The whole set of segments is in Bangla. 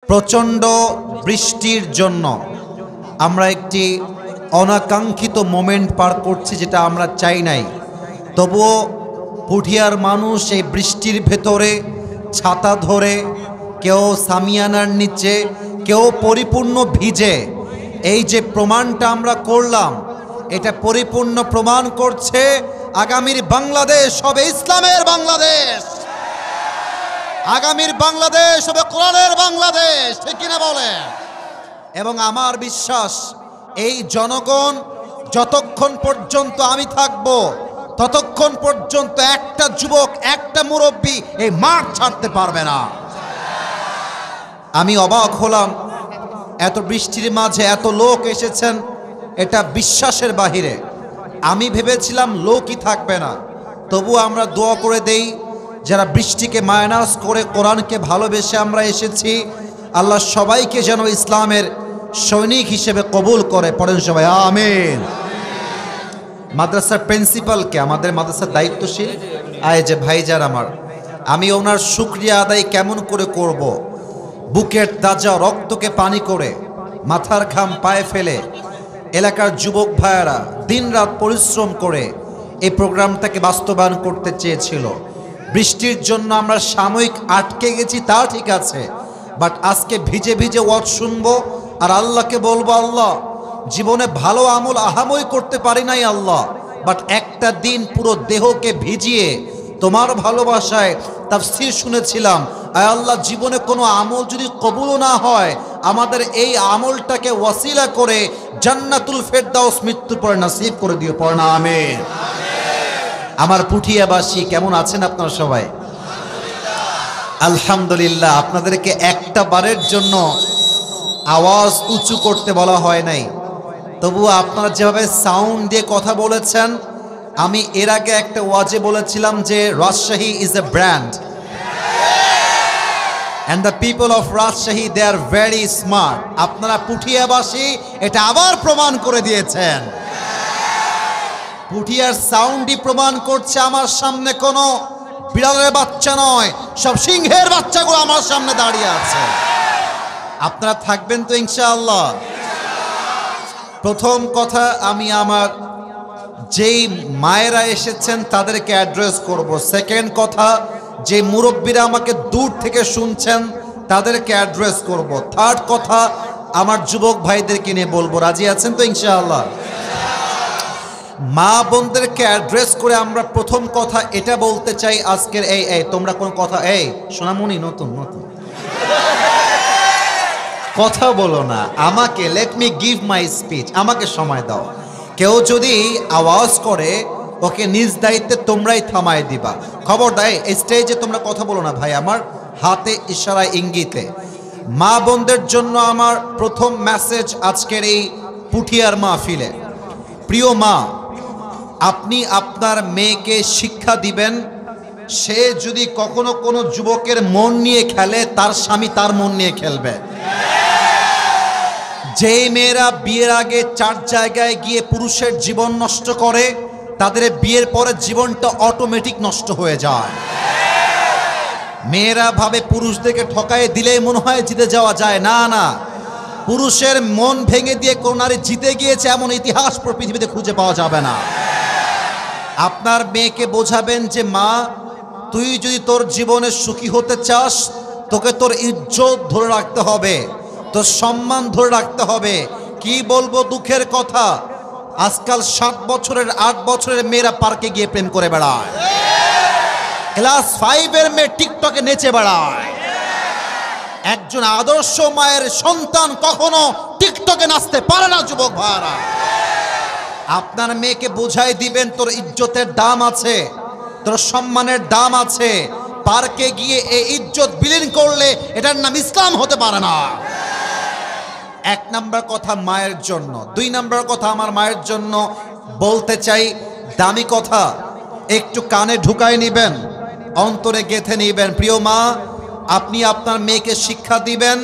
প্রচণ্ড বৃষ্টির জন্য আমরা একটি অনাকাঙ্ক্ষিত মোমেন্ট পার করছি, যেটা আমরা চাই নাই। তবুও পুঠিয়ার মানুষ এই বৃষ্টির ভেতরে ছাতা ধরে, কেউ সামিয়ানার নিচে, কেউ পরিপূর্ণ ভিজে, এই যে প্রমাণটা আমরা করলাম, এটা পরিপূর্ণ প্রমাণ করছে আগামীর বাংলাদেশ হবে ইসলামের বাংলাদেশ, আগামীর বাংলাদেশ হবে কোরআনের বাংলাদেশ, ঠিক কিনা বলে? এবং আমার বিশ্বাস, এই জনগণ যতক্ষণ পর্যন্ত আমি থাকব, ততক্ষণ পর্যন্ত একটা যুবক, একটা মুরব্বী এই মাঠ ছাড়তে পারবে না। আমি অবাক হলাম, এত বৃষ্টির মাঝে এত লোক এসেছেন, এটা বিশ্বাসের বাহিরে। আমি ভেবেছিলাম লোকই থাকবে না। তবু আমরা দোয়া করে দেই, যারা বৃষ্টিকে মাইনাস করে কোরআনকে ভালোবেসে আমরা এসেছি, আল্লাহ সবাইকে যেন ইসলামের সৈনিক হিসেবে কবুল করে। পড়েন সবাই আমিন। মাদ্রাসার প্রিন্সিপালকে, আমাদের মাদ্রাসার দায়িত্বশীল আয় যে ভাইজান আমার, আমি ওনার শুকরিয়া আদায় কেমন করে করব? বুকের তাজা রক্তকে পানি করে, মাথার ঘাম পায়ে ফেলে এলাকার যুবক ভাইয়েরা দিনরাত পরিশ্রম করে এই প্রোগ্রামটাকে বাস্তবায়ন করতে চেয়েছিল। বৃষ্টির জন্য আমরা সাময়িক আটকে গেছি, তা ঠিক আছে, বাট আজকে ভিজে ভিজে ওয়াজ শুনবো আর আল্লাহকে বলবো, আল্লাহ জীবনে ভালো আমল আহামই করতে পারি নাই আল্লাহ, বাট একটা দিন পুরো দেহকে ভিজিয়ে তোমার ভালোবাসায় তাফসীর শুনেছিলাম। আয় আল্লাহ, জীবনে কোনো আমল যদি কবুল না হয়, আমাদের এই আমলটাকে ওয়াসিলা করে জান্নাতুল ফেরদাউস মৃত্যুর পরে নসিব করে দিও। পড়না আমিন। আমার পুঠিয়াবাসী কেমন আছেন আপনারা সবাই? আলহামদুলিল্লাহ। আপনাদেরকে একটা বারের জন্য আওয়াজ উঁচু করতে বলা হয় নাই, তবুও আপনারা যেভাবে সাউন্ড দিয়ে কথা বলেছেন, আমি এর আগে একটা ওয়াজে বলেছিলাম যে Rajshahi is a brand and the people of Rajshahi, they are very smart. আপনারা পুঠিয়াবাসী এটা আবার প্রমাণ করে দিয়েছেন। পুঠিয়ার সাউন্ডই প্রমাণ করছে আমার সামনে কোনো বিড়ালের বাচ্চা নয়, সব সিংহের বাচ্চাগুলো আমার সামনে দাঁড়িয়ে আছে। আপনারা থাকবেন তো ইনশাআল্লাহ? প্রথম কথা, আমি আমার যেই মায়েরা এসেছেন তাদেরকে অ্যাড্রেস করব। সেকেন্ড কথা, যে মুরব্বীরা আমাকে দূর থেকে শুনছেন তাদেরকে অ্যাড্রেস করব। থার্ড কথা, আমার যুবক ভাইদেরকে নিয়ে বলবো। রাজি আছেন তো ইনশাআল্লাহ? মা বোনদেরকে অ্যাড্রেস করে আমরা প্রথম কথা এটা বলতে চাই, আজকের এই তোমরা কোন কথা, এই সোনামণি নতুন নতুন কথা বলো না, আমাকে let me give my speech, আমাকে সময় দাও। কেউ যদি আওয়াজ করে, ওকে নিজ দায়িত্বে তোমরাই থামায় দিবা। খবর দেয় এই স্টেজে তোমরা কথা বলো না ভাই, আমার হাতে ইশারায় ইঙ্গিতে। মা বোনদের জন্য আমার প্রথম মেসেজ আজকের এই পুঠিয়ার মাহফিলে, প্রিয় মা, আপনি আপনার মেয়েকে শিক্ষা দিবেন, সে যদি কখনো কোনো যুবকের মন নিয়ে খেলে, তার স্বামী তার মন নিয়ে খেলবে। যেই মেয়েরা বিয়ের আগে 4 জায়গায় গিয়ে পুরুষের জীবন নষ্ট করে, তাদের বিয়ের পরে জীবনটা অটোমেটিক নষ্ট হয়ে যায়। মেয়েরা ভাবে পুরুষদেরকে ঠকায়ে দিলেই মনে হয় জিতে যাওয়া যায়, না না, পুরুষের মন ভেঙে দিয়ে কোন নারী জিতে গিয়েছে এমন ইতিহাস পৃথিবীতে খুঁজে পাওয়া যাবে না। আপনার মেয়েকে বোঝাবেন যে মা, তুই যদি তোর জীবনে সুখী হতে চাস, তোকে তোর ইজ্জত ধরে রাখতে হবে, তোর সম্মান ধরে রাখতে হবে। কি বলবো দুঃখের কথা, আজকাল 7 বছরের 8 বছরের মেয়েরা পার্কে গিয়ে প্রেম করে বেড়ায়, ক্লাস 5 এর মেয়ে টিকটকে নেচে বেড়ায়। একজন আদর্শ মায়ের সন্তান কখনো টিকটকে নাচতে পারে না। যুবক ভাইরা, আপনার মেয়েকে বোঝাই দিবেন, তোর ইজ্জতের দাম আছে, তোর সম্মানের দাম আছে। পার্কে গিয়ে এই ইজ্জত বিলীন করলে এটার নাম ইসলাম হতে পারে না। 1 নাম্বার কথা মায়ের জন্য। 2 নাম্বার কথা আমার মায়ের জন্য বলতে চাই, দামি কথা একটু কানে ঢুকায় নিবেন, অন্তরে গেঁথে নিবেন। প্রিয় মা, আপনি আপনার মেয়েকে শিক্ষা দিবেন।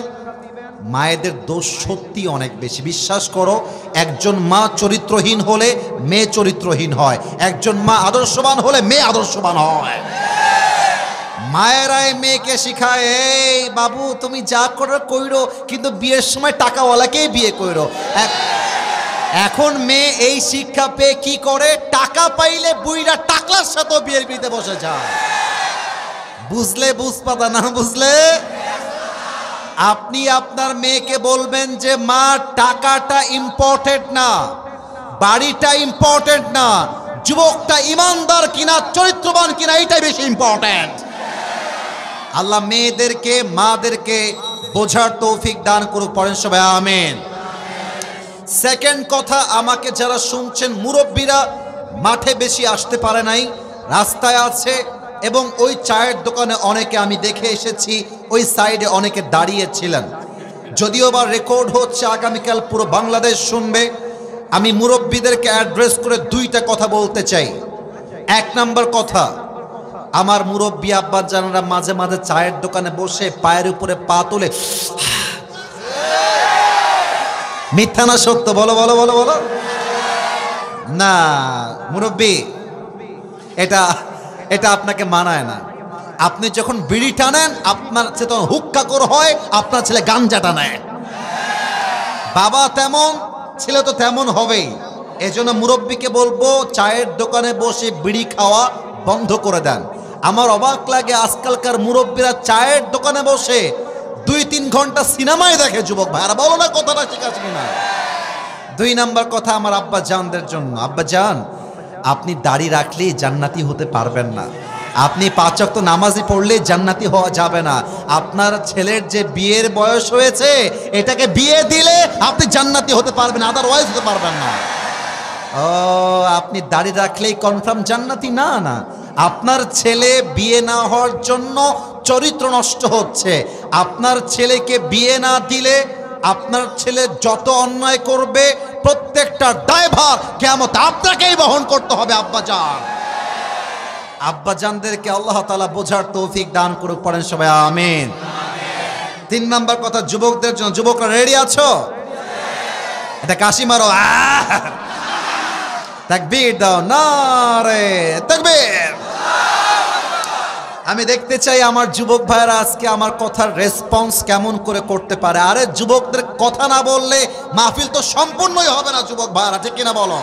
মায়েদের দোষ সত্যি অনেক বেশি, বিশ্বাস করো। একজন মা চরিত্রহীন হলে মেয়ে চরিত্রহীন হয়, একজন মা আদর্শবান হলে মেয়ে আদর্শবান হয়। মায়েরাই মেয়েকে শিখায়, এই বাবু তুমি যা করো কইরো, কিন্তু বিয়ের সময় টাকাওয়ালাকেই বিয়ে কইরো। এখন মেয়ে এই শিক্ষা পেয়ে কি করে, টাকা পাইলে বুইরা টাকলার সাথে বিয়ের বিয়েতে বসে যায়। বুঝলে বুঝপাতা, না বুঝলে আপনি আপনার মেয়েকে বলবেন যে মা টাকাটা ইম্পর্টেন্ট না, বাড়িটা ইম্পর্টেন্ট না, যুবকটা ইমানদার কিনা চরিত্রবান কিনা এটাই বেশি ইম্পর্টেন্ট। আল্লাহ মেয়েদেরকে মাদেরকে বোঝার তৌফিক দান করুক, পড়েন সবাই আমিন। সেকেন্ড কথা, আমাকে যারা শুনছেন মুরব্বীরা মাঠে বেশি আসতে পারে নাই, রাস্তায় আছে, এবং ওই চায়ের দোকানে অনেকে আমি দেখে এসেছি, ওই সাইডে অনেকে দাঁড়িয়েছিলেন। যদিও বা রেকর্ড হচ্ছে, আগামীকাল পুরো বাংলাদেশ শুনবে। আমি মুরব্বীদেরকে অ্যাড্রেস করে দুইটা কথা বলতে চাই। এক নাম্বার কথা, আমার মুরব্বী আব্বা জানারা মাঝে মাঝে চায়ের দোকানে বসে পায়ের উপরে পা তুলে, মিথ্যা না সত্য, বলো বলো বলো বলো না মুরব্বী, এটা এটা আপনাকে মানায় না। আপনি যখন বিড়ি টানেন আপনার ছেলে তখন হুক্কা করে হয়, আপনার ছেলে গাঞ্জা টানায়। বাবা তেমন, ছেলে তো তেমন হবেই। এজন্য মুরব্বীকে বলবো চায়ের দোকানে বসে বিড়ি খাওয়া বন্ধ করে দেন। আমার অবাক লাগে আজকালকার মুরব্বীরা চায়ের দোকানে বসে 2-3 ঘন্টা সিনেমায় দেখে। যুবক ভাইরা বলো না কথাটা ঠিক আছে কিনা। 2 নাম্বার কথা আমার আব্বা জানদের জন্য, আব্বা জান আপনি দাড়ি রাখলেই জান্নাতি হতে পারবেন না, আপনি 5 ওয়াক্ত নামাজি পড়লেই জান্নাতি হওয়া যাবে না। আপনার ছেলের যে বিয়ের বয়স হয়েছে, এটাকে বিয়ে দিলে আপনি জান্নাতি হতে পারবেন, আদারওয়াইজ হতে পারবেন না। ও আপনি দাড়ি রাখলেই কনফার্ম জান্নাতি? না না, আপনার ছেলে বিয়ে না হওয়ার জন্য চরিত্র নষ্ট হচ্ছে। আপনার ছেলেকে বিয়ে না দিলে আপনার ছেলে যত অন্যায় করবে প্রত্যেকটা দায়ভার কিয়ামত আপনাকেই বহন করতে হবে। আব্বাজান, আব্বাজানদেরকে আল্লাহ তাআলা বোঝার তৌফিক দান করুক, পড়েন সবাই আমিন। 3 নাম্বার কথা যুবকদের জন্য, যুবকরা রেডি আছো? এটা কাশি মারো, তাকবীর দাও, নারে তাকবীর। আমি দেখতে চাই আমার যুবক ভাইরা আজকে আমার কথার রেসপন্স কেমন করে করতে পারে। আরে যুবকদের কথা না বললে মাহফিল তো সম্পূর্ণই হবে না যুবক ভাইরা, ঠিক কিনা বলো?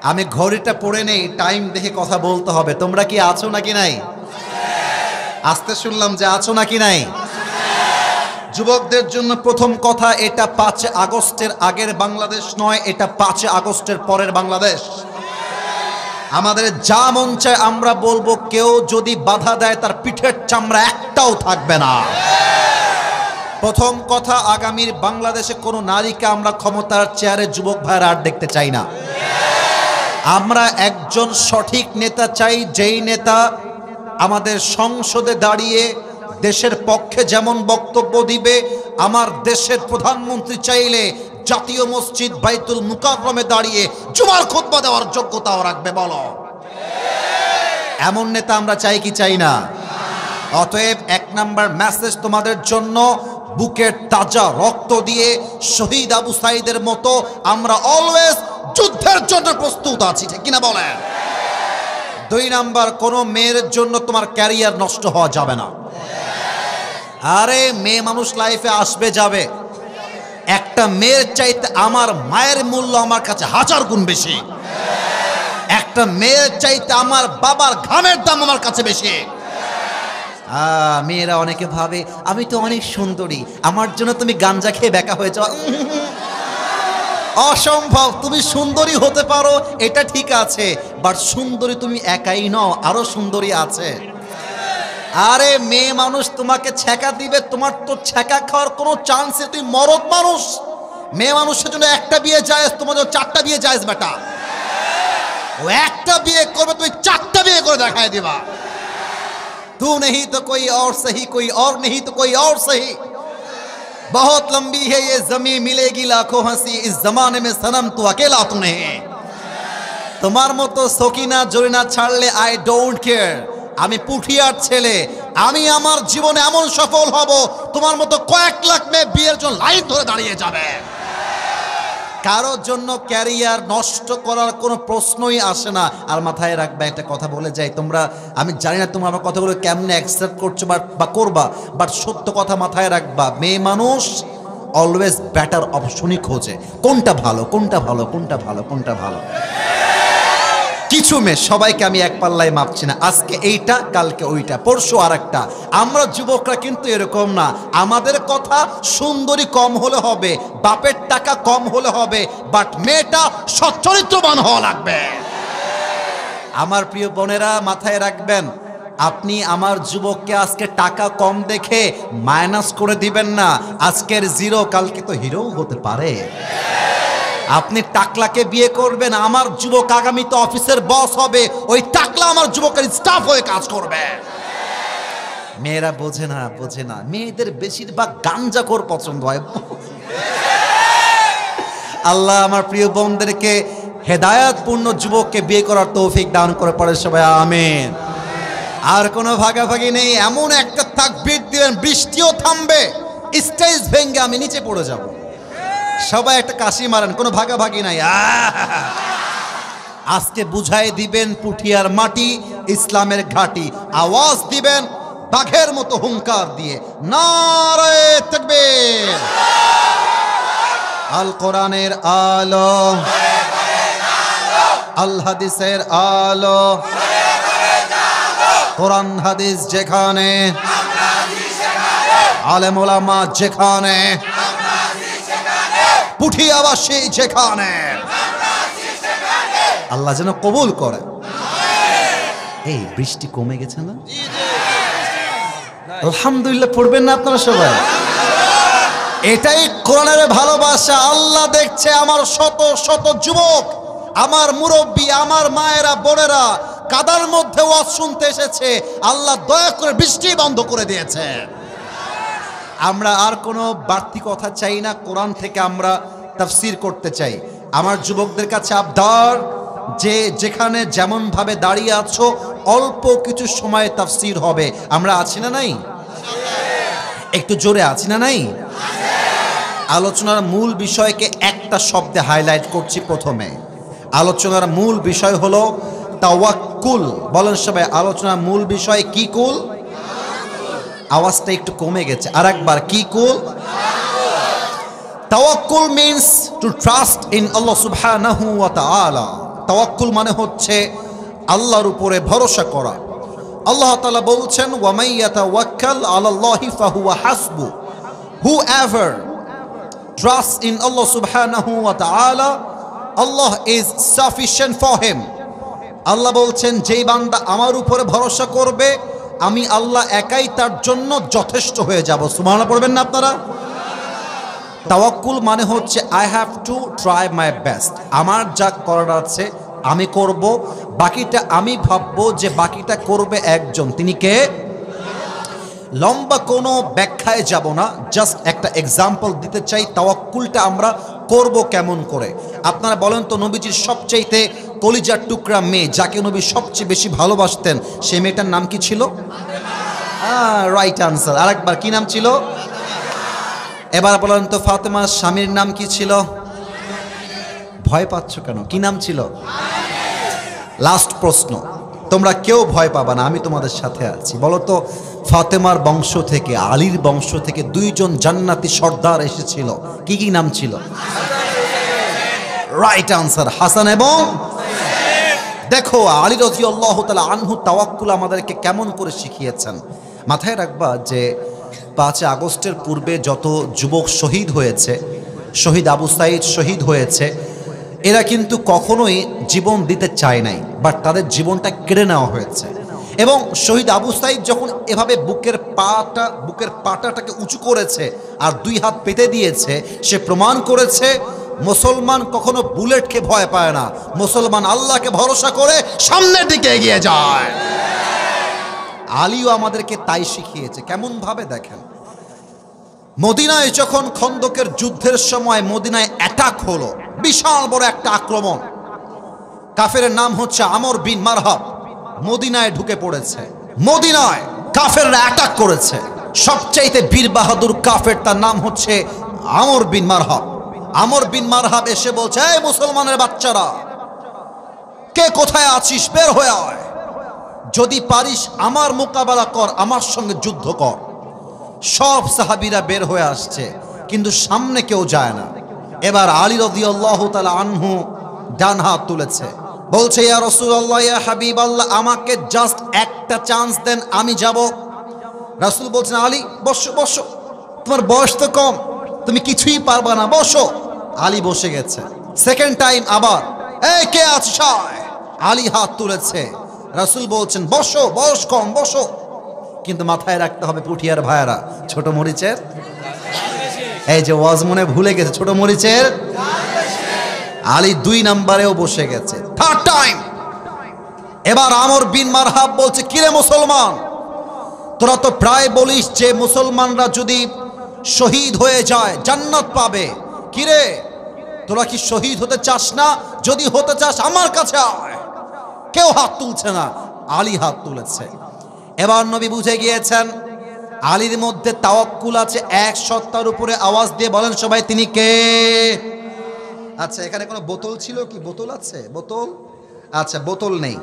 আমি ঘড়িটা পড়ে নেই, টাইম দেখে কথা বলতে হবে। তোমরা কি আছো নাকি নাই? আজকে শুনলাম যে আছো নাকি নাই। যুবকদের জন্য প্রথম কথা, এটা 5 আগস্টের আগের বাংলাদেশ নয়, এটা 5 আগস্টের পরের বাংলাদেশ। আমাদের যা মন চায় আমরা বলবো, কেউ যদি বাধা দেয় তার পিঠের চামড়া একটাও থাকবে না। প্রথম কথা, আগামীর বাংলাদেশে কোনো নারীকে আমরা ক্ষমতার চেয়ারে যুবক ভাইরা আর দেখতে চাই না। আমরা একজন সঠিক নেতা চাই, যেই নেতা আমাদের সংসদে দাঁড়িয়ে দেশের পক্ষে যেমন বক্তব্য দিবে, আমার দেশের প্রধানমন্ত্রী চাইলে জাতীয় মসজিদ বাইতুল মুকাররমে দাঁড়িয়ে জুমার খুতবা দেওয়ার যোগ্যতাও রাখবে। বলো, এমন নেতা আমরা চাই কি চাই না? অতএব 1 নাম্বার মেসেজ তোমাদের জন্য, বুকের তাজা রক্ত দিয়ে শহীদ আবু সাইদের মতো আমরা অলওয়েজ যুদ্ধের জন্য প্রস্তুত আছি, ঠিক কিনা বলেন? 2 নাম্বার, কোনো মেয়ের জন্য তোমার ক্যারিয়ার নষ্ট হওয়া যাবে না। আরে মেয়ে মানুষ লাইফে আসবে যাবে, একটা মেয়ের চাইতে আমার মায়ের মূল্য আমার কাছে 1000 গুণ বেশি। একটা মেয়ের চাইতে আমার বাবার ঘামের দাম আমার কাছে বেশি। মেয়েরা অনেকে ভাবে আমি তো অনেক সুন্দরী, আমার জন্য তুমি গাঞ্জা খেয়ে বেকা হয়ে যাও। অসম্ভব। তুমি সুন্দরী হতে পারো, এটা ঠিক আছে, বাট সুন্দরী তুমি একাই নও, আরো সুন্দরী আছে। আরে মেয়ে মানুষ তোমাকে ছ্যাঁকা দিবে, তোমার তো ছ্যাঁকা খাওয়ার কোনো চান্সে, তুই মরদ মানুষ। মেয়ে মানুষের জন্য একটা বিয়ে জায়েজ, তোমার জন্য 4টা বিয়ে জায়েজ বেটা। ও একটা বিয়ে করবে, তুই 4টা বিয়ে করে দেখায় দিবা। तू नहीं तो कोई और सही, कोई और नहीं तो कोई और सही, बहुत लंबी है ये जमीन, मिलेगी लाखों हंसी, इस जमाने में सनम तू अकेला तू नहीं। তোমার মতো সকিনা জরিনা ছাড়লে আই ডোন্ট কেয়ার। আমি পুঠিয়ার ছেলে, আমি আমার জীবনে এমন সফল হব, তোমার মতো কয়েক লাখ মেয়ে বিয়ের জন্য লাইন ধরে দাঁড়িয়ে যাবে। কারোর জন্য ক্যারিয়ার নষ্ট করার কোনো প্রশ্নই আসে না। আর মাথায় রাখবে একটা কথা বলে যাই, তোমরা, আমি জানি না তোমরা আমার কথাগুলো কেমনে অ্যাকসেপ্ট করছো বা করবা, বাট সত্য কথা মাথায় রাখবা, মেয়ে মানুষ অলওয়েজ বেটার অপশনই খোঁজে। কোনটা ভালো, কোনটা ভালো, কোনটা ভালো, কোনটা ভালো। কিছু মেয়ে, সবাইকে আমি এক পাল্লায় মাপছি না, আজকে এইটা কালকে ওইটা পরশু আর একটা। আমরা যুবকরা কিন্তু এরকম না, আমাদের কথা সুন্দরী কম হলে হবে, বাপের টাকা কম হলে হবে, বাট মেয়েটা সচ্চরিত্রবান হওয়া লাগবে। আমার প্রিয় বোনেরা মাথায় রাখবেন, আপনি আমার যুবককে আজকে টাকা কম দেখে মাইনাস করে দিবেন না। আজকের জিরো কালকে তো হিরো হতে পারে। আপনি টাকলাকে বিয়ে করবেন, আমার যুবক আগামীতে অফিসের বস হবে, ওই টাকলা আমার যুবকের স্টাফ হয়ে কাজ করবে। মেয়েরা বোঝে না, বোঝে না, মেয়েদের বেশিরভাগ গাঞ্জাখোর পছন্দ হয়। আল্লাহ আমার প্রিয় বোনদেরকে হেদায়েতপূর্ণ যুবককে বিয়ে করার তৌফিক দান করে, পড়ে সবাই আমিন। আর কোনো ভাগাভাগি নেই, এমন একটা তাকবীর দিবেন বৃষ্টিও থামবে, স্টেজ ভেঙে আমি নিচে পড়ে যাব। সবাই একটা কাশি মারেন, কোনো ভাগাভাগি নাই। আজকে বুঝাই দিবেন পুঠিয়ার মাটি ইসলামের ঘাঁটি, আওয়াজ দিবেন বাঘের মতো হুঙ্কার দিয়ে, নারে তাকবীর। আল কোরআনের আলো, আল হাদিসের আলো, কোরআন হাদিস যেখানে, আলেম ওলামা যেখানে, পুঠিয়াবাসী যেখানে, আল্লাহ যেন কবুল করে। এই বৃষ্টি কমে গেছে না? আলহামদুলিল্লাহ পড়বেন না আপনারা সবাই? এটাই কোরআনের ভালোবাসা। আল্লাহ দেখছে আমার শত শত যুবক, আমার মুরব্বী, আমার মায়েরা, বোনেরা কাদার মধ্যে ওয়াজ শুনতে এসেছে, আল্লাহ দয়া করে বৃষ্টি বন্ধ করে দিয়েছে। আমরা আর কোনো বাড়তি কথা চাই না, কোরআন থেকে আমরা তাফসীর করতে চাই। আমার যুবকদের কাছে আবদার, যে যেখানে যেমন ভাবে দাঁড়িয়ে আছো, অল্প কিছু সময় তাফসীর হবে। আমরা আছি না নাই? একটু জোরে আছি না নাই? আলোচনার মূল বিষয়কে একটা শব্দে হাইলাইট করছি। প্রথমে আলোচনার মূল বিষয় হলো তাওয়াক্কুল। বলেন সবাই, আলোচনার মূল বিষয় কি? কুল। আওয়াজটা একটু কমে গেছে, আর একবার, কি কুল? তাওয়াক্কুল মিন্স টু ট্রাস্ট ইন আল্লাহ সুবহানাহু ওয়া তাআলা। তাওয়াক্কুল মানে হচ্ছে আল্লাহর উপরে ভরসা করা। আল্লাহ তাআলা বলছেন, ওয়া মান ইয়াতাওয়াক্কাল আলাল্লাহি ফাহুয়া হাসবু। Whoever trusts in Allah subhanahu wa ta'ala, Allah is sufficient for him. আল্লাহ বলছেন, যেই বান্দা আমার উপরে ভরসা করবে, আমি আল্লাহ একাই তার জন্য যথেষ্ট হয়ে যাব। সুবহানাল্লাহ পড়বেন না আপনারা? তাওয়াক্কুল মানে হচ্ছে I have to try my best. আমার যা করার আছে আমি করব, বাকিটা আমি ভাববো যে বাকিটা করবে একজন, তিনি কে? লম্বা কোনো ব্যাখ্যায় যাব না, জাস্ট একটা এক্সাম্পল দিতে চাই তাওয়াক্কুলটা আমরা করব কেমন করে। আপনারা বলেন তো, নবীজির সবচাইতে কলিজার টুকরা মেয়ে, যাকে নবী সবচেয়ে বেশি ভালোবাসতেন, সেই মেয়েটার নাম কি ছিল? Right answer. আরেকবার, কি নাম ছিল? এবার বলেন তো, ফাতেমার স্বামীর নাম কি ছিল? ভয় পাচ্ছ কেন? কি নাম ছিল? লাস্ট প্রশ্ন, তোমরা কেউ ভয় পাবা না, আমি তোমাদের সাথে আছি। বলো তো, ফাতেমার বংশ থেকে, আলীর বংশ থেকে দুইজন জান্নাতি সর্দার এসেছিল, কি কি নাম ছিল? রাইট আনসার, হাসান এবং। দেখো আলী রাদিয়াল্লাহু তাআলা আনহু তাওয়াক্কুল আমাদেরকে কেমন করে শিখিয়েছেন। মাথায় রাখবা যে 5 আগস্টের পূর্বে যত যুবক শহীদ হয়েছে, শহীদ আবু সাঈদ শহীদ হয়েছে, এরা কিন্তু কখনোই জীবন দিতে চায় নাই, বাট তাদের জীবনটা কেড়ে নেওয়া হয়েছে। এবং শহীদ আবু সাঈদ যখন এভাবে বুকের পাটাটাকে উঁচু করেছে আর 2 হাত পেতে দিয়েছে, সে প্রমাণ করেছে মুসলমান কখনো বুলেটকে ভয় পায় না, মুসলমান আল্লাহকে ভরসা করে সামনের দিকে এগিয়ে যায়। আলীও আমাদেরকে তাই শিখিয়েছে। কেমন ভাবে দেখেন, মদিনায় যখন খন্দকের যুদ্ধের সময় মদিনায় অ্যাটাক হলো, বিশাল বড় একটা আক্রমণ, কাফেরের নাম হচ্ছে আমর বিন মারহাব, মদিনায় ঢুকে পড়েছে। মদিনায় কাফেররা অ্যাটাক করেছে, সবচাইতে বীর বাহাদুর কাফের, তার নাম হচ্ছে আমর বিন মারহাব। আমর বিন মারহাব এসে বলছে, এই মুসলমানের বাচ্চারা, কে কোথায় আছিস, বের হয়ে আয়, যদি পারিস আমার মোকাবেলা কর, আমার সঙ্গে যুদ্ধ কর। সব সাহাবীরা বের হয়ে আসছে, কিন্তু সামনে কেউ যায় না। এবার আলী রাদিয়াল্লাহু তাআলা আনহু ডান হাত তুলেছে, বলছে, ইয়া রাসূলুল্লাহ, ইয়া হাবিবাল্লাহ, আমাকে জাস্ট একটা চান্স দেন, আমি যাব। রাসূল বলছেন, আলী বসো বসো, তোমার বয়স তো কম, তুমি কিছুই পারবা না, বসো। আলী বসে গেছে। সেকেন্ড টাইম আবার, এই কে আছিস, আলী হাত তুলেছে। রাসূল বলছেন, বসো, বয়স কম, বসো। কিন্তু মাথায় রাখতে হবে পুঠিয়ার ভাইয়ারা, ছোট মরিচের, এই যে ওয়াজ মনে ভুলে গেছে, ছোট মরিচের। আলী 2 নম্বরেও বসে গেছে। থার্ড টাইম এবার আমর বিন মারহাব বলছে, কিরে মুসলমান, তোরা তো প্রায় বলিস যে মুসলমানরা যদি শহীদ হয়ে যায় জান্নাত পাবে, কিরে তোরা কি শহীদ হতে চাস না? যদি হতে চাস আমার কাছে আয়। কেউ হাত তুলছে না, আলী হাত তুলেছে। এবার নবী বুঝে গিয়েছেন আলীর মধ্যে তাওয়াক্কুল আছে, এক সত্তার উপরে। আওয়াজ দিয়ে বলেন সবাই, তিনি কে? আচ্ছা, এখানে কোনো বোতল ছিল কি? বোতল আছে? বোতল, আচ্ছা বোতল নেই,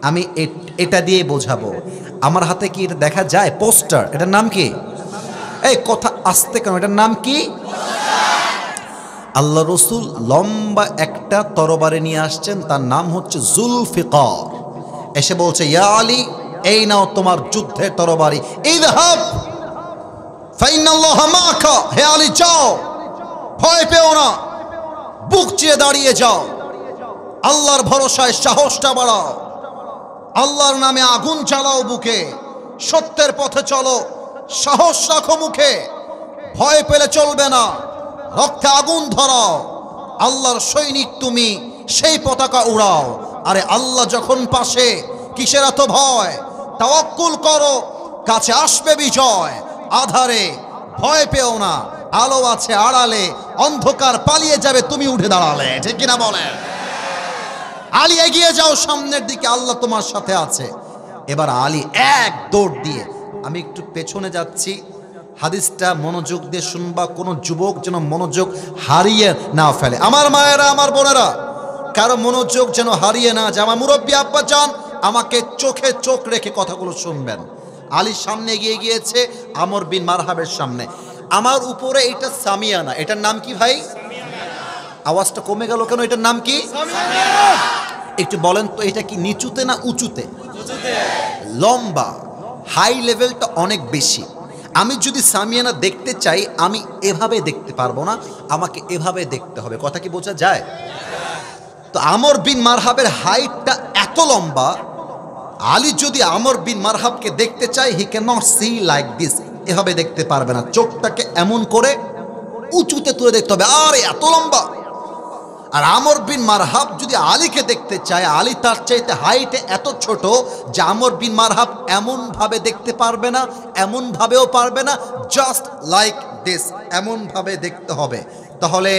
আমি এটা দিয়ে বোঝাবো। আমার হাতে কি এটা দেখা যায়? পোস্টার। এটার নাম কি? এই কথা আস্তে কেন, এটার নাম কি? আল্লাহ রসুল লম্বা একটা তরবারি নিয়ে আসছেন, তার নাম হচ্ছে জুলফিকার। এসে বলছে, ইয়া আলী, এই নাও তোমার যুদ্ধের তরবারি, ইযহাব ফাইনাল্লাহ মাকা। হে আলী, যাও, ভয় পেও না, বুক চিরে দাঁড়িয়ে যাও, আল্লাহর ভরসায় সাহসটা বাড়াও, আল্লাহর নামে আগুন জ্বালাও বুকে, সত্যের পথে চলো, সাহস রাখো মুখে, ভয় পেলে চলবে না, রক্তে আগুন ধরাও, আল্লাহর সৈনিক তুমি, সেই পতাকা উড়াও। আরে আল্লাহ যখন পাশে, কিসের এত ভয়? তাওয়াক্কুল করো, কাছে আসবে বিজয়। আধারে ভয় পেও না, আলো আছে আড়ালে, অন্ধকার পালিয়ে যাবে তুমি উঠে দাঁড়ালে। ঠিক কিনা বলেন? আলী এগিয়ে যাও সামনের দিকে, আল্লাহ তোমার সাথে আছে। এবার আলী এক দৌড় দিয়ে, আমি একটু পেছনে যাচ্ছি, হাদিসটা মনোযোগ দিয়ে শুনবা, কোনো যুবক যেন মনোযোগ হারিয়ে না ফেলে। আমার মায়েরা, আমার বোনেরা, কারো মনোযোগ যেন হারিয়ে না যায়। আমার মুরব্বী আব্বা চান আমাকে চোখে চোখ রেখে কথাগুলো শুনবেন। আলীর সামনে এগিয়ে গিয়েছে, আমর বিন মারহাবের সামনে। আমার উপরে এটা সামিয়ানা, এটার নাম কি ভাই? আওয়াজটা কমে গেল কেন? এটার নাম কি? একটু বলেন তো, এটা কি নিচুতে না উঁচুতে? লম্বা, হাই লেভেলটা অনেক বেশি। আমি যদি সামিয়ানা দেখতে চাই, আমি এভাবে দেখতে পারবো না, আমাকে এভাবে দেখতে হবে। কথা কি বোঝা যায়? তো আমর বিন মারহাবের হাইটটা এত লম্বা, আলী যদি আমর বিন মারহাবকে দেখতে চাই, he can not see like this, এভাবে দেখতে পারবে না, চোখটাকে এমন করে উঁচুতে তুলে দেখতে হবে, আর এত লম্বা। আর আমর বিন মারহাব যদি আলীকে দেখতে চায়, আলী তার চাইতে হাইটে এত ছোট যে আমর বিন মারহাব এমন ভাবে দেখতে পারবে না, এমন ভাবেও পারবে না, জাস্ট লাইক দিস, এমন ভাবে দেখতে হবে। তাহলে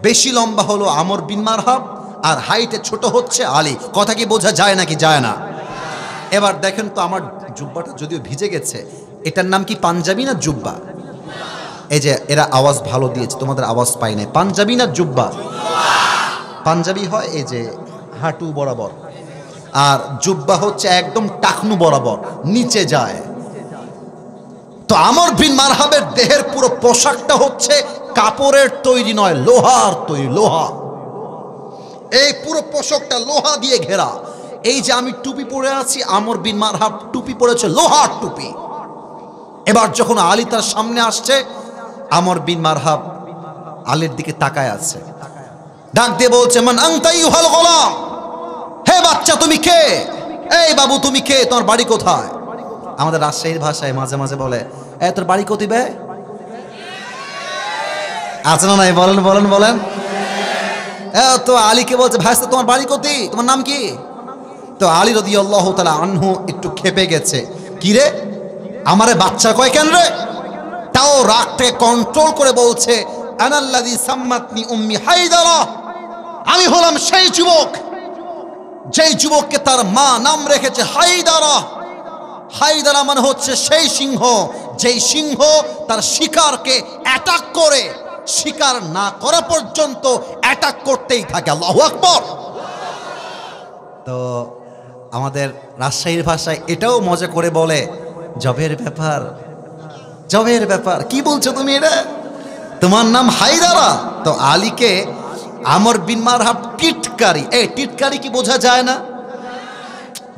বেশি লম্বা হলো আমর বিন মারহাব, আর হাইটে ছোট হচ্ছে আলী। কথা কি বোঝা যায় নাকি যায় না? এবার দেখেন তো, আমার জুব্বাটা যদিও ভিজে গেছে, এটার নাম কি পাঞ্জাবি না জুব্বা? এই যে এরা আওয়াজ ভালো দিয়েছে, তোমাদের আওয়াজ পাই নাই। পাঞ্জাবি না জুব্বা? পাঞ্জাবি হয় এই যে হাঁটু বরাবর, আর জুব্বা হচ্ছে একদম টাকনু বরাবর নিচে যায়। তো আমর বিন মারহাবের দেহের পুরো পোশাকটা হচ্ছে কাপড়ের তৈরি নয়, লোহার তৈরি, লোহা। এই পুরো পোশাকটা লোহা দিয়ে ঘেরা। এই যে আমি টুপি পরে আছি, আমর বিন মারহাব টুপি পরেছে, লোহার টুপি। এবার যখন আলী তার সামনে আসছে, আমর বিন মারহাব আলীর দিকে তাকায় আছে, ডাক দিয়ে বলছে, মান আনতা আইয়ুহাল গোলাম, হে বাচ্চা তুমি কে? এই বাবু তুমি কে? তোমার বাড়ি কোথায়? আমাদের রাজশাহীর ভাষায় মাঝে মাঝে বলে, এ তোর বাড়ি কোথায় বে? আছে না নাই? বলেন বলেন বলেন। তো আলীকে বলছে, ভাইস্তা তোমার বাড়ি কোথায়, তোমার নাম কি? তো আলী রাদিয়াল্লাহু তাআলা আনহু একটু খেপে গেছে, কি রে আমারে বাচ্চা কয় কেন রে? তাও রাগটাকে কন্ট্রোল করে বলছে, আনাল্লাযী সাম্মাতনি উম্মি হায়দারা, আমি হলাম সেই যুবক যেই যুবককে তার মা নাম রেখেছে হায়দারা। হায়দারা মানে হচ্ছে সেই সিংহ, যেই সিংহ তার শিকারকে অ্যাটাক করে স্বীকার না করা পর্যন্ত অ্যাটাক করতেই থাকে। আল্লাহু আকবার। তো আমাদের রাজশাহীর ভাষায় এটাও মজা করে বলে, জবের ব্যাপার, জবের ব্যাপার। কি বলছো তুমি এটা? তোমার নাম হায়দারা? তো আলীকে আমর বিন মারহাব টিটকারি। এই টিটকারি কি বোঝা যায় না?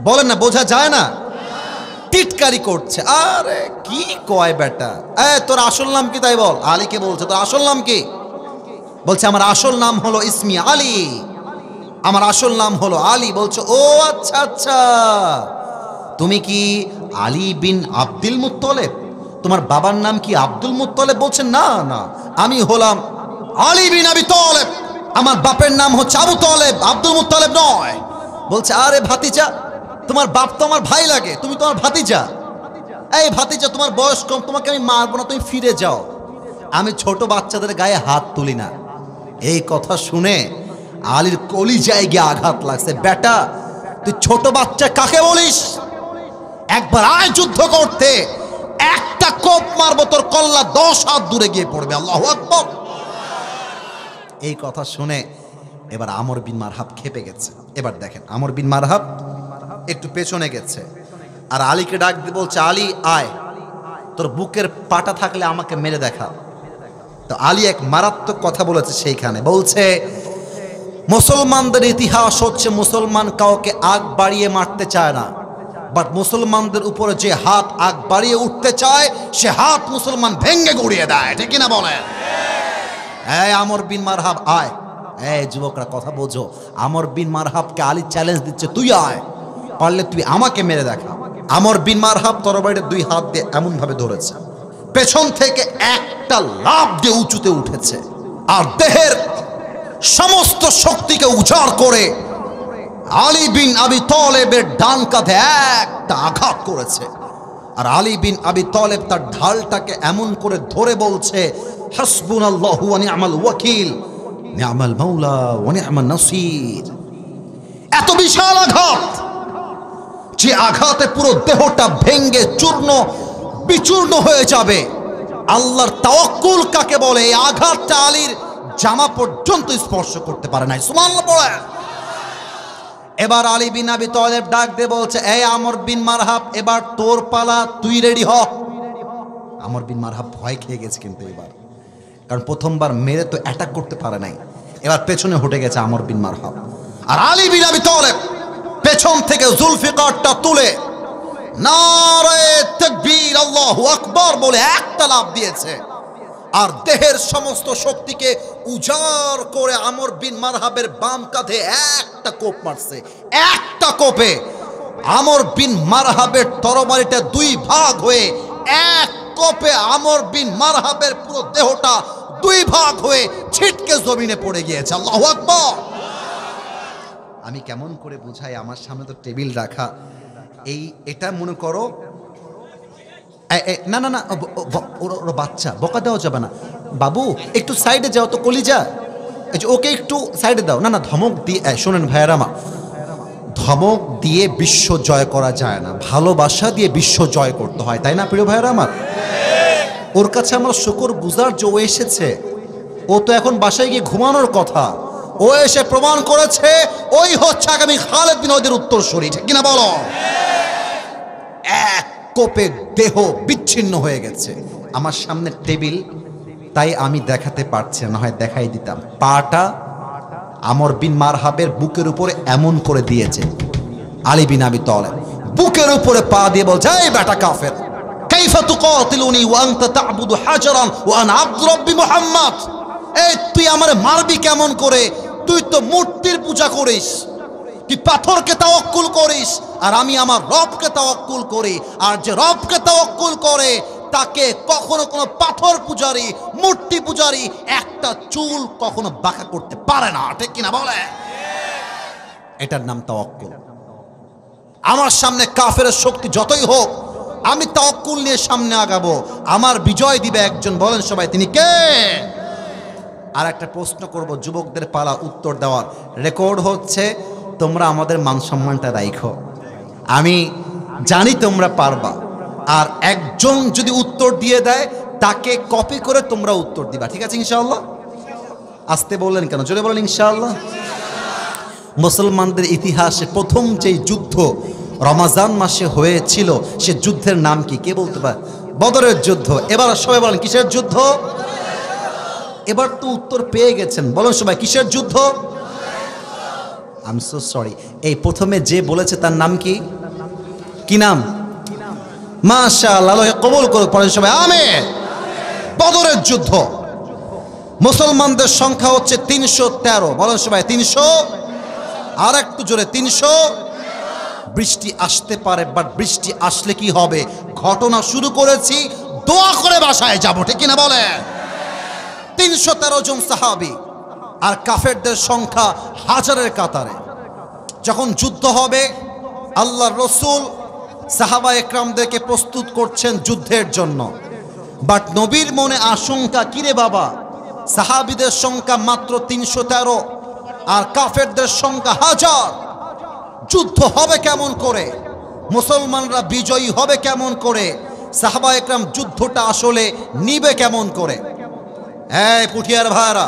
বলেন না, বোঝা যায় না? টিটকারি করছে। আরে কি কয় বেটা, তোর আসল নাম কি তাই বল। আলীকে বলছে তোর আসল নাম কি? বলছে আমার আসল নাম হলো ইসমি আলী, আমার আসল নাম হলো আলী। বলছে ও আচ্ছা আচ্ছা, তুমি কি আলী বিন আব্দুল মুত্তলিব? তোমার বাবার নাম কি আব্দুল মুত্তলিব? বলছে না না, আমি হলাম আলী বিন আবি তালেব, আমার বাপের নাম হচ্ছে আবু তালেব, আব্দুল মুত্তলিব নয়। বলছে আরে ভাতিজা, তোমার বাপ তো আমার ভাই লাগে, তুমি তোমার ভাতিজা। এই ভাতিজা, তোমার বয়স কম, তোমাকে আমি মারবো না, তুমি ফিরে যাও। আমি ছোট বাচ্চাদের গায়ে হাত তুলি না। এই কথা শুনে আলীর কলিজায় গিয়ে আঘাত লাগছে। বেটা, তুই ছোট বাচ্চা কাকে বলিস? একবার আয় যুদ্ধ করতে, একটা কোপ মারবো তোর কল্লা 10 হাত দূরে গিয়ে পড়বে। আল্লাহু আকবার। এই কথা শুনে এবার আমর বিন মারহাব খেপে গেছে। এবার দেখেন, আমর বিন মারহাব একটু পেছনে গেছে আর আলীকে ডাক দিয়ে বলছে, আলী আয়, তোর বুকের পাটা থাকলে আমাকে মেরে দেখা। তো আলী এক মারাত্মক কথা বলেছে সেইখানে। বলছে মুসলমানদের ইতিহাস হচ্ছে মুসলমান কাউকে আগ বাড়িয়ে মারতে চায় না, বাট মুসলমানদের উপরে যে হাত আগ বাড়িয়ে উঠতে চায় সে হাত মুসলমান ভেঙ্গে গুড়িয়ে দেয়। ঠিক কিনা বলেন? এই আমর বিন মারহাব আয়। এই যুবকরা কথা বোঝো, আমর বিন মারহাবকে আলী চ্যালেঞ্জ দিচ্ছে, তুই আয়, পারলে তুই আমাকে মেরে দেখা। আমর বিন মারহাব তরবারিটা 2 হাত দিয়ে এমন ভাবে ধরেছে, পেছন থেকে একটা লাফ দিয়ে উঁচুতে উঠেছে আর দেহের সমস্ত শক্তিকে উজাড় করে আলী বিন আবি তালেবের ডান কাঁধে একটা আঘাত করেছে। আর আলী বিন আবি তালেব তার ঢালটাকে এমন করে ধরে বলছে, হাসবুনাল্লাহু ওয়া নি'মাল ওয়াকিল, নি'মাল মাওলা ওয়া নি'মান নাসির। এত বিশাল আঘাত, যে আঘাতে পুরো দেহটা ভেঙ্গে চূর্ণ বিচূর্ণ হয়ে যাবে। আল্লাহর তাওয়াক্কুল কাকে বলে? এই আঘাতটা আলীর জামা পর্যন্ত স্পর্শ করতে পারে নাই। সুবহানাল্লাহ পড়ে। এবার আলী বিন আবি তালেব ডাক দিয়ে বলছে, এই আমর বিন মারহাব, এবার তোর পালা, তুই রেডি হ। আমর বিন মারহাব ভয় খেয়ে গেছে কিন্তু এবার, কারণ প্রথমবার মেরে তো অ্যাটাক করতে পারে নাই। এবার পেছনে হটে গেছে আমর বিন মারহাব। আর আলী বিন আবি তালেব পেছন থেকে জুলফিকারটা তুলে নারে তাকবীর আল্লাহু আকবার বলে একটা লাফ দিয়েছে আর দেহের সমস্ত শক্তিকে উজাড় করে আমর বিন মারহাবের বাম কাঁধে একটা কোপ মারছে। একটা কোপে আমর বিন মারহাবের তরবারিটা 2 ভাগ হয়ে, এক কোপে আমর বিন মারহাবের পুরো দেহটা 2 ভাগ হয়ে ছিটকে জমিনে পড়ে গিয়েছে। আল্লাহু আকবার। আমি কেমন করে বুঝাই, আমার সামনে তো টেবিল রাখা, এটা মনে করো, না না না, ওর বাচ্চা, বকা দেওয়া যাবে না। বাবু একটু সাইডে যাও তো, কলিজা, ওকে একটু সাইডে দাও। না না, ধমক দিয়ে, শোনেন ভাইয়ারা মা, ধমক দিয়ে বিশ্ব জয় করা যায় না, ভালোবাসা দিয়ে বিশ্ব জয় করতে হয়, তাই না প্রিয় ভাইয়ারা আমার? ওর কাছে আমার শুকর গুজার যে ও এসেছে, ও তো এখন বাসায় গিয়ে ঘুমানোর কথা, ও এসে প্রমাণ করেছে ওই হচ্ছে আগামী খালেদ বিন ওয়ালিদের উত্তরসূরি। ঠিক কিনা বলো? এক কোপে দেহ বিচ্ছিন্ন হয়ে গেছে। আমার সামনে টেবিল, তাই আমি দেখাতে পারছি না, হয় দেখাই দিতাম। পাটা আমর বিন মারহাবের বুকের উপরে এমন করে দিয়েছে আলী বিন আবি তালেব, বুকের উপরে পা দিয়ে বলছে, এই বেটা কাফের, কাইফা তুকাতিলুনি ওয়া আনতা তা'বুদু হাজারান ওয়া আনা আবদু রাব্বি মুহাম্মদ। এই তুই আমারে মারবি কেমন করে? তুই তো মূর্তির পূজা করিস, তুই পাথরকে তাওয়াক্কুল করিস, আর আমি আমার রবকে তাওয়াক্কুল করি। আর যে রবকে তাওয়াক্কুল করে তাকে কখনো কোনো পাথর পূজারি, মূর্তি পূজারি একটা চুল কখনো বাঁকা করতে পারে না। ঠিক কিনা বলে? এটার নাম তাওয়াক্কুল। আমার সামনে কাফেরের শক্তি যতই হোক, আমি তাওয়াক্কুল নিয়ে সামনে আগাবো, আমার বিজয় দিবে একজন। বলেন সবাই, তিনি কে? আর একটা প্রশ্ন করব, যুবকদের পালা উত্তর দেওয়ার। রেকর্ড হচ্ছে, তোমরা আমাদের মান সম্মানটা রাখো, আমি জানি তোমরা পারবা। আর একজন যদি উত্তর দিয়ে দেয়, তাকে কপি করে তোমরা উত্তর দিবা, ঠিক আছে ইনশাআল্লাহ? আসতে বললেন কেন, জোরে বলেন ইনশাআল্লাহ। মুসলমানদের ইতিহাসে প্রথম যেই যুদ্ধ রমাজান মাসে হয়েছিল সে যুদ্ধের নাম কি, কে বলতে পারে? বদরের যুদ্ধ। এবার সবাই বলেন কিসের যুদ্ধ? এবার তো উত্তর পেয়ে গেছেন, বলেন সবাই কিসের যুদ্ধ? আই এম সো সরি, এই প্রথমে যে বলেছে তার নাম কি, কি নাম? মাশাআল্লাহ, আল্লাহ কবুল করুক, পড়েন সবাই আমিন। বদরের যুদ্ধ। মুসলমানদের সংখ্যা হচ্ছে 313, বলেন সবাই 300, আর একটু জোরে 300। বৃষ্টি আসতে পারে, বাট বৃষ্টি আসলে কি হবে? ঘটনা শুরু করেছি, দোয়া করে বাসায় যাব, ঠিক কিনা বলে? 313 জন সাহাবী, আর কাফেরদের সংখ্যা হাজারের কাতারে। যখন যুদ্ধ হবে, আল্লাহর রাসূল সাহাবা একরামদেরকে প্রস্তুত করছেন যুদ্ধের জন্য। বাট নবীর মনে আশঙ্কা, কিরে বাবা, সাহাবীদের সংখ্যা মাত্র 313 আর কাফেরদের সংখ্যা হাজার, যুদ্ধ হবে কেমন করে? মুসলমানরা বিজয়ী হবে কেমন করে? সাহাবা একরাম যুদ্ধটা আসলে নিবে কেমন করে? এই পুঠিয়ার ভাইরা,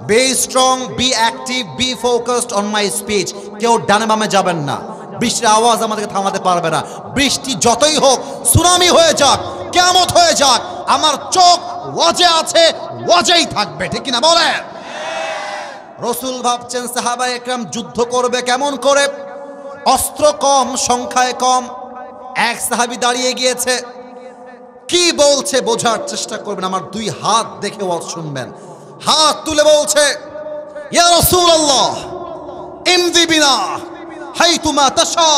be strong, be active, be focused on my speech. কেউ ডানে বামে যাবেন না, বৃষ্টির আওয়াজ আমাদেরকে থামাতে পারবে না। বৃষ্টি যতই হোক, সুনামি হয়ে যাক, কিয়ামত হয়ে যাক, আমার চোখ ওয়াজে আছে, ওয়াজেই থাকবে, ঠিক কিনা বলেন? রাসূল ভাবছেন সাহাবা একরাম যুদ্ধ করবে কেমন করে? অস্ত্র কম, সংখ্যায় কম। এক সাহাবী দাঁড়িয়ে গিয়েছে, কি বলছে বোঝার চেষ্টা করবেন, আমার দুই হাত দেখে ওয়াজ শুনবেন। হাত তুলে বলছে, ইয়া রাসূলুল্লাহ ইমদি বিনা হাইতুমা তাশা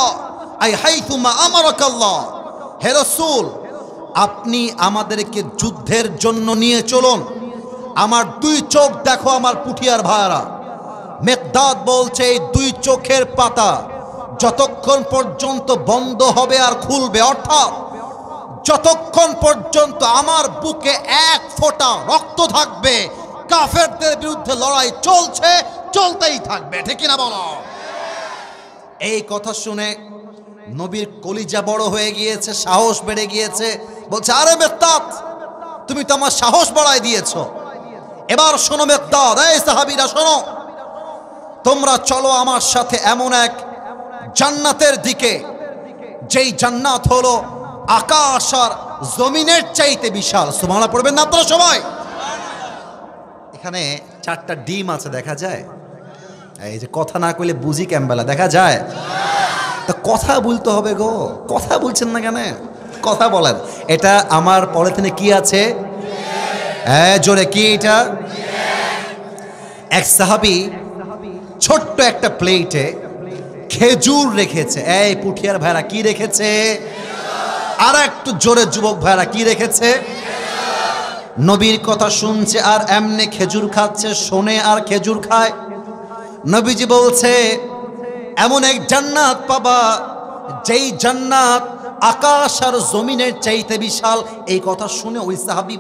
আই হাইতুমা আমারাকাল্লাহ। হে রাসূল, আপনি আমাদেরকে যুদ্ধের জন্য নিয়ে চলুন, আমার দুই চোখ দেখো আমার পুঠিয়ার ভাইরা। মেকদাদ বলছে এই দুই চোখের পাতা যতক্ষণ পর্যন্ত বন্ধ হবে আর খুলবে, অর্থাৎ যতক্ষণ পর্যন্ত আমার বুকে এক ফোঁটা রক্ত থাকবে, কাফেরদের বিরুদ্ধে লড়াই চলছে, চলতেই থাকবে, ঠিক না বলো? এই কথা শুনে নবীর কলিজা বড় হয়ে গিয়েছে, সাহস বেড়ে গিয়েছে। বলছে, আরে মেকদাদ, তুমি তো আমার সাহস বাড়ায় দিয়েছো। এবার শোনো মেকদাদ, এই সাহাবীরা শোনো, তোমরা চলো আমার সাথে এমন এক জান্নাতের দিকে, যেই জান্নাত হলো আকাশ আর জমিনের চাইতে বিশাল। সুবহানাল্লাহ পড়বেন না আপনারা সবাই? এখানে 4টা ডিম আছে, দেখা যায়? এই যে কথা না কইলে বুঝি ক্যাম্বেলা, দেখা যায়? তো কথা বলতে হবে গো, কথা বলছেন না কেন? কথা বলেন। এটা আমার পলিথিনে কি আছে? জোরে কি এটা? এক সাহাবী ছোট্ট একটা প্লেটে খেজুর রেখেছে। এই পুঠিয়ার ভাইরা কি রেখেছে? আর একটু জোরে যুবক ভাইরা কি রেখেছে? নবীর কথা শুনছে আর এমনি খেজুর খাচ্ছে, শোনে আর খেজুর খায়। নবীজি বলছে, এমন এক জান্নাত পাবা যেই জান্নাত আকাশ আর জমিনের চাইতে বিশাল। এই কথা শুনে ওই সাহাবী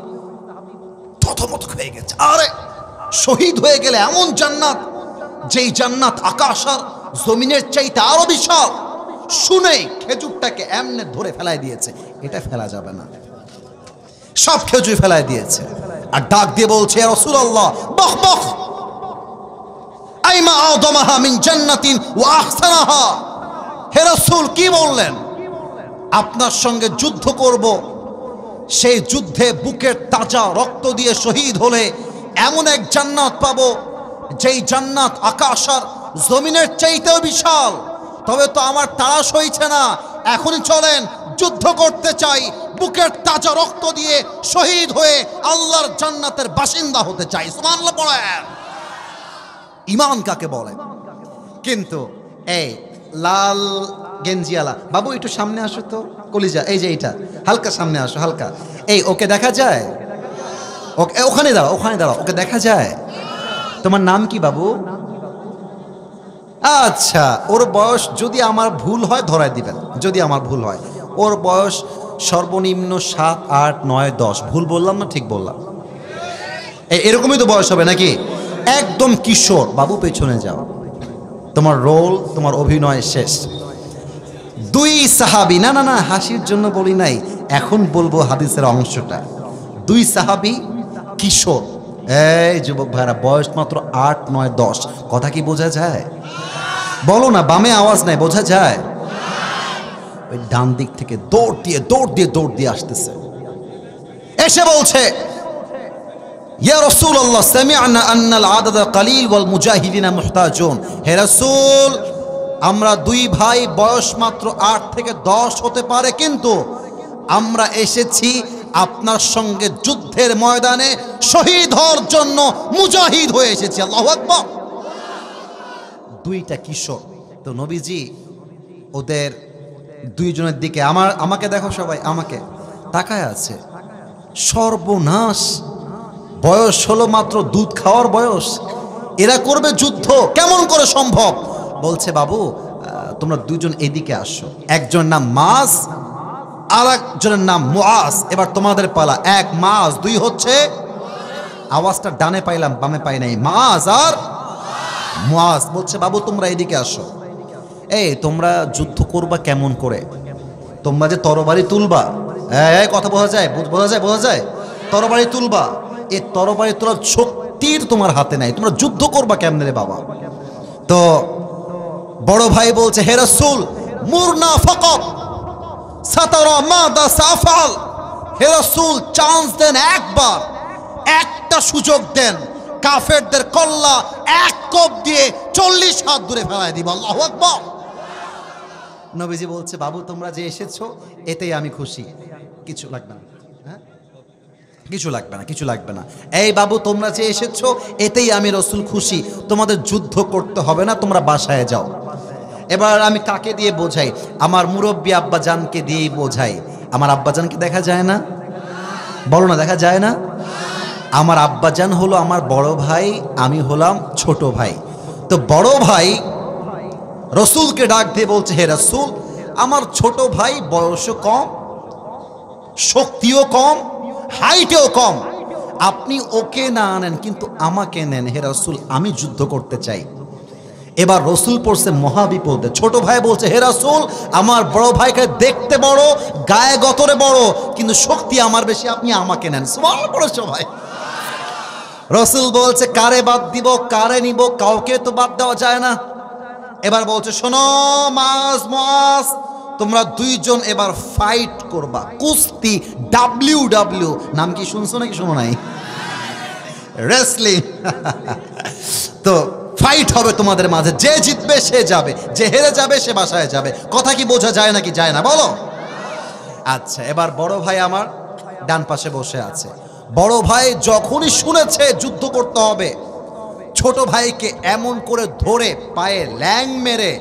থতমত হয়ে গেছে, আরে শহীদ হয়ে গেলে এমন জান্নাত, যেই জান্নাত আকাশ আর জমিনের চাইতে আরো বিশাল। শুনেই খেজুরটাকে এমনে ধরে ফেলাই দিয়েছে, এটা ফেলা যাবে না, সব খেজুর ফেলাই দিয়েছে। আর ডাক দিয়ে বলছে, ইয়া রাসূলুল্লাহ বখ বখ আইমা আযমাহা মিন জান্নাতিন ওয়া আহসানাহা। হে রাসূল, কি বললেন? আপনার সঙ্গে যুদ্ধ করব, সেই যুদ্ধে বুকের তাজা রক্ত দিয়ে শহীদ হলে এমন এক জান্নাত পাবো, যেই জান্নাত আকাশ আর জমিনের চাইতেও বিশাল। তবে তো আমার তাড়া সইছে না, এখনই চলেন, যুদ্ধ করতে চাই, বুকের তাজা রক্ত দিয়ে শহীদ হয়ে আল্লাহর জান্নাতের বাসিন্দা হতে চাই। সুবহানাল্লাহ পড়েন। ঈমান কাকে বলে? কিন্তু এই লাল গেঞ্জিওয়ালা বাবু একটু সামনে আসো তো, কলিজা, এই যে এইটা হালকা সামনে আসো, হালকা। এই ওকে দেখা যায়? ওকে ওখানে দাঁড়াও, ওখানে দাঁড়াও, ওকে দেখা যায়? তোমার নাম কি বাবু? আচ্ছা, ওর বয়স যদি আমার ভুল হয় ধরায় দিবেন, যদি আমার ভুল হয়। ওর বয়স সর্বনিম্ন 7, 8, 9, 10। ভুল বললাম না ঠিক বললাম? এরকমই তো বয়স হবে নাকি? একদম কিশোর। বাবু পেছনে যাও, তোমার রোল, তোমার অভিনয় শেষ। দুই সাহাবী, না না না হাসির জন্য বলি নাই, এখন বলবো হাদিসের অংশটা। দুই সাহাবী কিশোর। এই যুবক ভাইরা, বয়স মাত্র 8, 9, 10। কথা কি বোঝা যায়? বলো না, বামে আওয়াজ নাই, বোঝা যায়? ওই ডান দিক থেকে দৌড় দিয়ে আসতেছে, এসে বলছে, ইয়া রাসূলুল্লাহ সামি'না আন্নাল আদাদা কালিল ওয়াল মুজাহিদিনা মুহতাজুন। হে রাসূল, আমরা দুই ভাই, বয়স মাত্র 8 থেকে 10 হতে পারে, কিন্তু আমরা এসেছি আপনার সঙ্গে যুদ্ধের ময়দানে শহীদ হওয়ার জন্য, মুজাহিদ হয়ে এসেছি। আল্লাহু আকবার। দুইটা কিশোর। তো নবীজি ওদের দুইজনের দিকে, আমাকে দেখো সবাই, আমাকে তাকায় আছে। সর্বনাশ, বয়স হলো মাত্র দুধ খাওয়ার বয়স, এরা করবে যুদ্ধ, কেমন করে সম্ভব? বলছে, বাবু তোমরা দুজন এদিকে আসো। একজন নাম মাস, আর একজনের নাম মুআজ। এবার তোমাদের পালা। এক মাস, দুই হচ্ছে, আওয়াজটা ডানে পাইলাম, বামে পাই নাই, মাস আর মুআজ। বলছে, বাবু তোমরা এদিকে আসো। এই তোমরা যুদ্ধ করবা কেমন করে? তোমরা যে তরবারি তুলবা, কথা বোঝা যায়? তরবারি তুলবা, এই তরবারি তোলার শক্তির তোমার হাতে নাই, তোমরা যুদ্ধ করবা কেমনে রে বাবা? তো বড় ভাই বলছে, হে রাসূল মুরনা ফাকাত সাতারা মাদা সাফাল। হে রাসূল, চান্স দেন, একবার একটা সুযোগ দেন, কাফেরদের কল্লা এক কোপ দিয়ে 40 হাত দূরে ফেলায় দিব। আল্লাহু আকবার। নবীজি বলছে, বাবু তোমরা যে এসেছো এতেই আমি খুশি, কিছু লাগবে না, কিছু লাগবে না। এই বাবু তোমরা যে এসেছো এতেই আমি রাসূল খুশি, তোমাদের যুদ্ধ করতে হবে না, তোমরা বাসায় যাও। এবার আমি কাকে দিয়ে বোঝাই? আমার মুরব্বী আব্বাজানকে দিয়েই বোঝাই। আমার আব্বাজানকে দেখা যায় না? বলো না, দেখা যায় না? আমার আব্বাজান হলো আমার বড় ভাই, আমি হলাম ছোট ভাই। তো বড় ভাই রাসূলকে ডাক দিয়ে বলছে, হে রাসূল, আমার ছোট ভাই বয়সও কম, শক্তিও কম, হাইটেও কম, আপনি ওকে না আনেন কিন্তু আমাকে নেন। হে রাসূল, আমি যুদ্ধ করতে চাই। এবার রাসূল পড়ছে মহাবিপদে। ছোট ভাই বলছে, হে রাসূল, আমার বড় ভাইকে দেখতে বড়, গায়ে গতরে বড়, কিন্তু শক্তি আমার বেশি, আপনি আমাকে নেন। সুবহানাল্লাহ পড়ে সবাই। রাসূল বলছে, কারে বাদ দিব, কারে নিব? কাউকে তো বাদ দেওয়া যায় না। এবার বলছে, শোনো মাস মুআজ, তোমরা দুইজন এবার ফাইট করবা, কুস্তি, WW। নাম কি শুনছো নাকি শোনো নাই? রেসলিং। তো ফাইট হবে তোমাদের মাঝে, যে জিতবে সে যাবে, যে হেরে যাবে সে বাসায় যাবে। কথা কি বোঝা যায় নাকি যায় না বলো? আচ্ছা, এবার বড় ভাই আমার ডান পাশে বসে আছে। বড় ভাই যখনই শুনেছে যুদ্ধ করতে হবে, ছোট ভাইকে এমন করে ধরে পায়ে ল্যাং মেরে,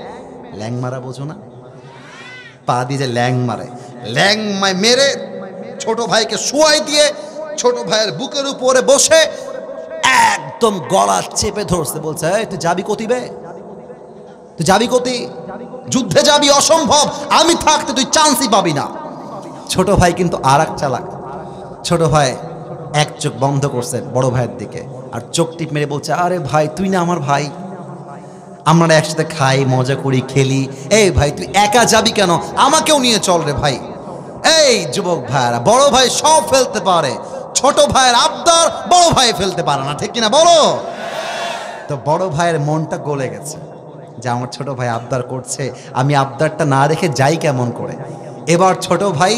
ল্যাং মারা বোঝো না? পা দিয়ে যে ল্যাং মারে, ল্যাং মেরে ছোট ভাইকে শোয়াই দিয়ে ছোট ভাইয়ের বুকের উপরে বসে একদম গলা চেপে ধরছে। বলছে, তুই যাবি কতি বে? তুই যাবি কতি? যুদ্ধে যাবি? অসম্ভব, আমি থাকতে তুই চান্সই পাবি না। ছোট ভাই কিন্তু আর এক চালাক। ছোট ভাই এক চোখ বন্ধ করছে বড় ভাইয়ের দিকে, আর চোখ টিপ মেরে বলছে, আরে ভাই তুই না আমার ভাই, আমরা একসাথে খাই, মজা করি, খেলি। এই ভাই তুই একা যাবি কেন? আমাকেও নিয়ে চল রে ভাই। এই যুবক ভাইরা, বড় ভাই সব ফেলতে পারে, ছোট ভাইয়ের আবদার বড় ভাই ফেলতে পারে না, ঠিক কিনা বলো? তো বড় ভাইয়ের মনটা গলে গেছে যে আমার ছোট ভাই আবদার করছে, আমি আবদারটা না রেখে যাই কেমন করে। এবার ছোট ভাই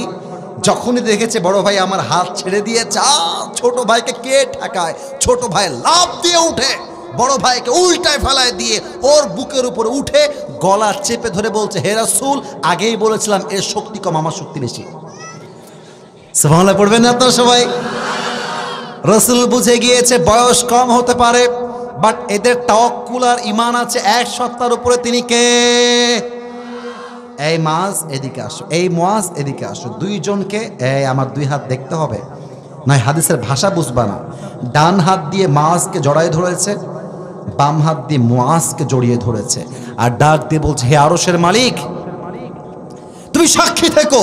যখনই দেখেছে বড় ভাই আমার হাত ছেড়ে দিয়ে ছোট ভাইকে কে ঠেকায়, ছোট ভাই লাফ দিয়ে উঠে বড় ভাইকে উল্টায় ফেলায় দিয়ে ওর বুকের উপরে উঠে গলা চেপে ধরে বলছে, হে রাসূল, আগেই বলেছিলাম এর শক্তি কম, আমার শক্তি বেশি। সুবহানাল্লাহ পড়বেন না আপনারা সবাই? রাসূল বুঝে গিয়েছে বয়স কম হতে পারে, বাট এদের তাওয়াক্কুল আর ঈমান আছে এক সত্তার উপরে। তিনি কে? এই মাস এদিকে আসো, এই মুআজ এদিকে আসো। দুইজনকে আমার দুই হাত দেখতে হবে, নয় হাদিসের ভাষা বুঝবা না। ডান হাত দিয়ে মাসকে জড়ায় ধরেছে, বাম হাত দিয়ে মুআজকে জড়িয়ে ধরেছে, আর ডাক দিয়ে বলছে, হে আরশের মালিক, তুমি সাক্ষী থেকো,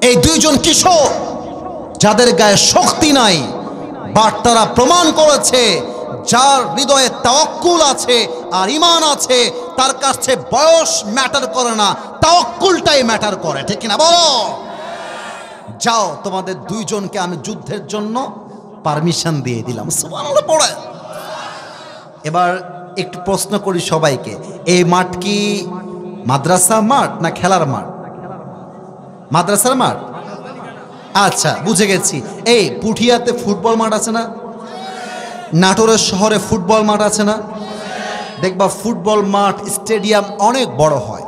এই দুইজন কিশোর যাদের গায়ে শক্তি নাই, বাট তারা প্রমাণ করেছে যার হৃদয়ে তাওয়াক্কুল আছে আর ঈমান আছে, তার কাছে বয়স ম্যাটার করে না, তাওয়াক্কুলটাই ম্যাটার করে, ঠিক কিনা বলো? যাও তোমাদের দুইজনকে আমি যুদ্ধের জন্য পারমিশন দিয়ে দিলাম। সুবহানাল্লাহ পড়ে। এবার একটু প্রশ্ন করি সবাইকে, এই মাঠ কি মাদ্রাসা মাঠ না খেলার মাঠ? মাদ্রাসার মাঠ। আচ্ছা বুঝে গেছি। এই পুঠিয়াতে ফুটবল মাঠ আছে না? নাটোরের শহরে ফুটবল মাঠ আছে না? দেখবা ফুটবল মাঠ স্টেডিয়াম অনেক বড় হয়,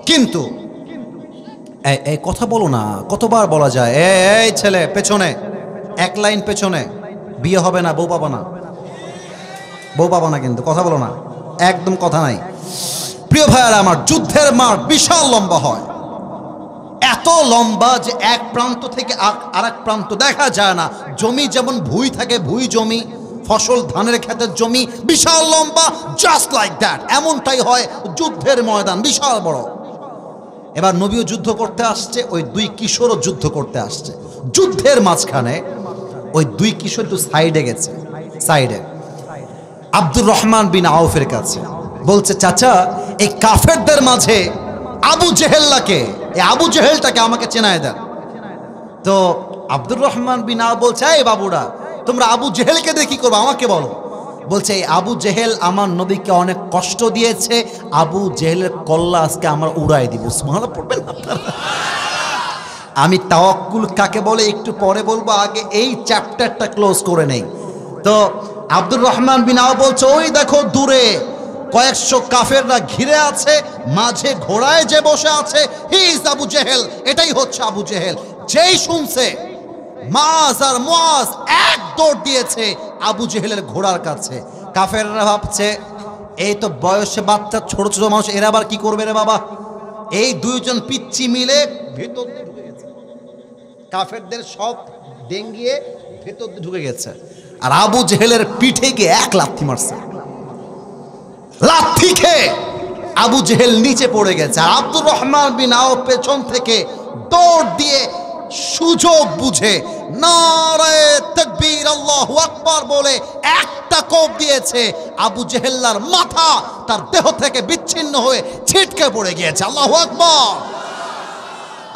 কিন্তু এই কথা বলো না, কতবার বলা যায়? এই ছেলে পেছনে, এক লাইন পেছনে, বিয়ে হবে না, বউ পাবা না, বউ পাবা না, কিন্তু কথা বলো না, একদম কথা নাই। প্রিয় ভাইয়ারা আমার, যুদ্ধের মাঠ বিশাল লম্বা হয়, এত লম্বা যে এক প্রান্ত থেকে আর এক প্রান্ত দেখা যায় না। জমি যেমন ভুঁই থাকে, ভুঁই জমি, ফসল ধানের ক্ষেতের জমি বিশাল লম্বা, জাস্ট লাইক দ্যাট এমনটাই হয় যুদ্ধের ময়দান, বিশাল বড়। এবার নবীও যুদ্ধ করতে আসছে, ওই দুই কিশোরও যুদ্ধ করতে আসছে। যুদ্ধের মাঝখানে ওই দুই কিশোর একটু সাইডে গেছে, সাইডে আব্দুর রহমান বিন আউফের কাছে বলছে, চাচা এই কাফেরদের মাঝে আবু জেহেলকে, এই আবু জেহেলটাকে আমাকে চেনায় দেন। তো আব্দুর রহমান বিন আউফ বলছে, এই বাবুরা তোমরা আবু জেহেলকে দিয়ে কি করবো, আমাকে বলো। বলছে, এই আবু জেহেল আমার নবীকে অনেক কষ্ট দিয়েছে, আবু জেহেলের কল্লা আজকে আমরা উড়াই দিব। সুবহানাল্লাহ পড়বেন আপনারা। আমি তাওয়াক্কুল কাকে বলে একটু পরে বলবো, আগে এই চ্যাপ্টারটা ক্লোজ করে নেই। তো আব্দুর রহমান বিন আউফ বলছে, ওই দেখো দূরে কয়েকশো কাফেররা ঘিরে আছে, মাঝে ঘোড়ায় যে বসে আছে, হি ইজ আবু জেহেল, এটাই হচ্ছে আবু জেহেল। যেই শুনছে মাজ আর মুআজ এক দৌড় দিয়েছে আবু জেহেলের ঘোড়ার কাছে। কাফেররা ভাবছে এই তো বয়সে বাচ্চা, ছোট ছোট মানুষ, এরা আবার কি করবে রে বাবা। এই দুইজন পিচ্চি মিলে ভেতর দিয়ে ঢুকে গেছে, কাফেরদের সব ডেঙ্গিয়ে ভেতর দিয়ে ঢুকে গেছে, আর আবু জেহেলের পিঠে গিয়ে এক লাথি মারছে। লাথি খেয়ে আবু জেহেল নিচে পড়ে গেছে, আর আব্দুর রহমান বিন আউফ পেছন থেকে দৌড় দিয়ে সুযোগ বুঝে নারায়ে তাকবীর আল্লাহু আকবার বলে একটা কোপ দিয়েছে। আবু জেহেল্লার মাথা তার দেহ থেকে বিচ্ছিন্ন হয়ে ছিটকে পড়ে গিয়েছে। আল্লাহু আকবার।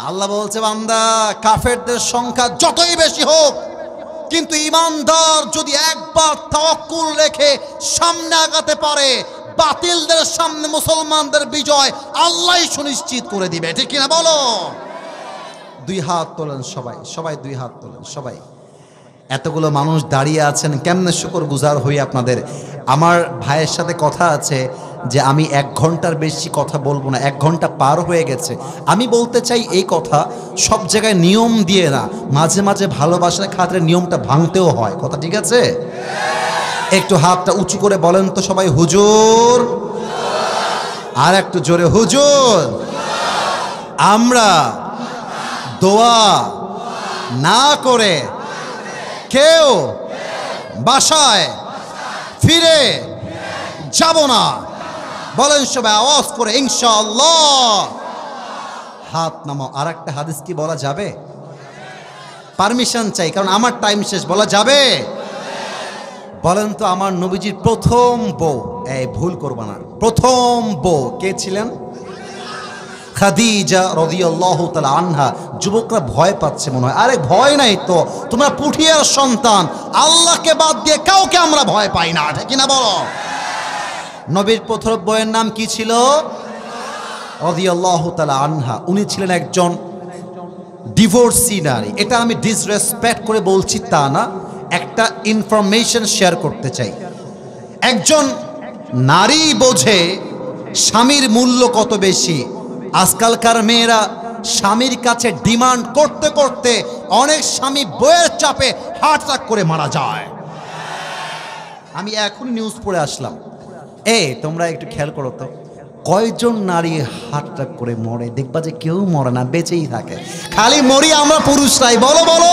আল্লাহ বলছে, বান্দা কাফেরদের সংখ্যা যতই বেশি হোক, কিন্তু ঈমানদার যদি একবার তাওয়াক্কুল রেখে সামনে আগাতে পারে, বাতিলদের সামনে মুসলমানদের বিজয় আল্লাহই সুনিশ্চিত করে দিবে। ঠিক কিনা বলো? দুই হাত তোলেন সবাই, সবাই দুই হাত তোলেন সবাই। এতগুলো মানুষ দাঁড়িয়ে আছেন, কেমনে শুকর গুজার হই আপনাদের। আমার ভাইয়ের সাথে কথা আছে যে আমি 1 ঘন্টার বেশি কথা বলবো না, 1 ঘন্টা পার হয়ে গেছে। আমি বলতে চাই এই কথা, সব জায়গায় নিয়ম দিয়ে না, মাঝে মাঝে ভালোবাসার খাতিরে নিয়মটা ভাঙতেও হয়। কথা ঠিক আছে? একটু হাতটা উঁচু করে বলেন তো সবাই, হুজুর। আর একটু জোরে, হুজুর। আমরা দোয়া না করে কেউ বাসায় ফিরে যাব না। বলেন সবাই আওয়াজ করে, ইনশাআল্লাহ। হাত নামাও। আর একটা হাদিস কি বলা যাবে? পারমিশন চাই, কারণ আমার টাইম শেষ। বলা যাবে? বলেন তো, আমার নবীজির প্রথম বউ, এই ভুল করবা না, প্রথম বউ কে ছিলেন? খাদিজা রাদিয়াল্লাহু তাআলা আনহা। যুবকরা ভয় পাচ্ছে মনে হয়। আরে ভয় নাই তো, তোমরা পুঠিয়ার সন্তান, আল্লাহকে বাদ দিয়ে কাউকে আমরা ভয় পাই না। ঠিক কিনা বলো? নবীর প্রথম বউয়ের নাম কি ছিল? রাদিয়াল্লাহু তাআলা আনহা। উনি ছিলেন একজন ডিভোর্সি নারী। এটা আমি ডিসরেসপেক্ট করে বলছি তা না, একটা ইনফরমেশন শেয়ার করতে চাই। একজন নারী বোঝে স্বামীর মূল্য কত বেশি। আজকালকার মেয়েরা স্বামীর কাছে ডিমান্ড করতে করতে অনেক স্বামী বইয়ের চাপে হার্ট অ্যাটাক করে মারা যায়। আমি এখন নিউজ পড়ে আসলাম। তোমরা একটু খেয়াল করো তো, কয়জন নারী হার্ট অ্যাটাক করে মরে? দেখবা যে কেউ মরে না, বেঁচেই থাকে। খালি মরি আমরা পুরুষরাই। বলো বলো।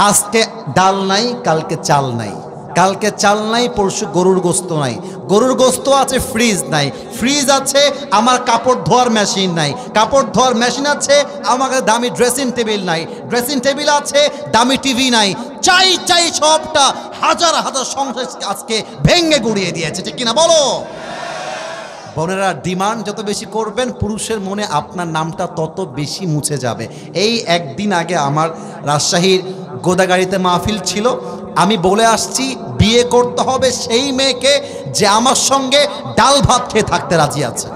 আজকে ডাল নাই, কালকে চাল নাই, কালকে চাল নাই, পরশু গরুর গোস্ত নাই, গরুর গোস্ত আছে, ফ্রিজ নাই, ফ্রিজ আছে, আমার কাপড় ধোয়ার মেশিন নাই, কাপড় ধোয়ার মেশিন আছে, আমার দামি ড্রেসিং টেবিল নাই, ড্রেসিং টেবিল আছে, দামি টিভি নাই। চাই চাই সবটা হাজার হাজার সংসার আজকে ভেঙে গুড়িয়ে দিয়েছে। ঠিক কিনা বলো? বোনেরা, ডিমান্ড যত বেশি করবেন পুরুষের মনে আপনার নামটা তত বেশি মুছে যাবে। এই একদিন আগে আমার রাজশাহীর গোদাগাড়িতে মাহফিল ছিল, আমি বলে আসছি বিয়ে করতে হবে সেই মেয়েকে যে আমার সঙ্গে ডাল ভাত খেয়ে থাকতে রাজি আছে।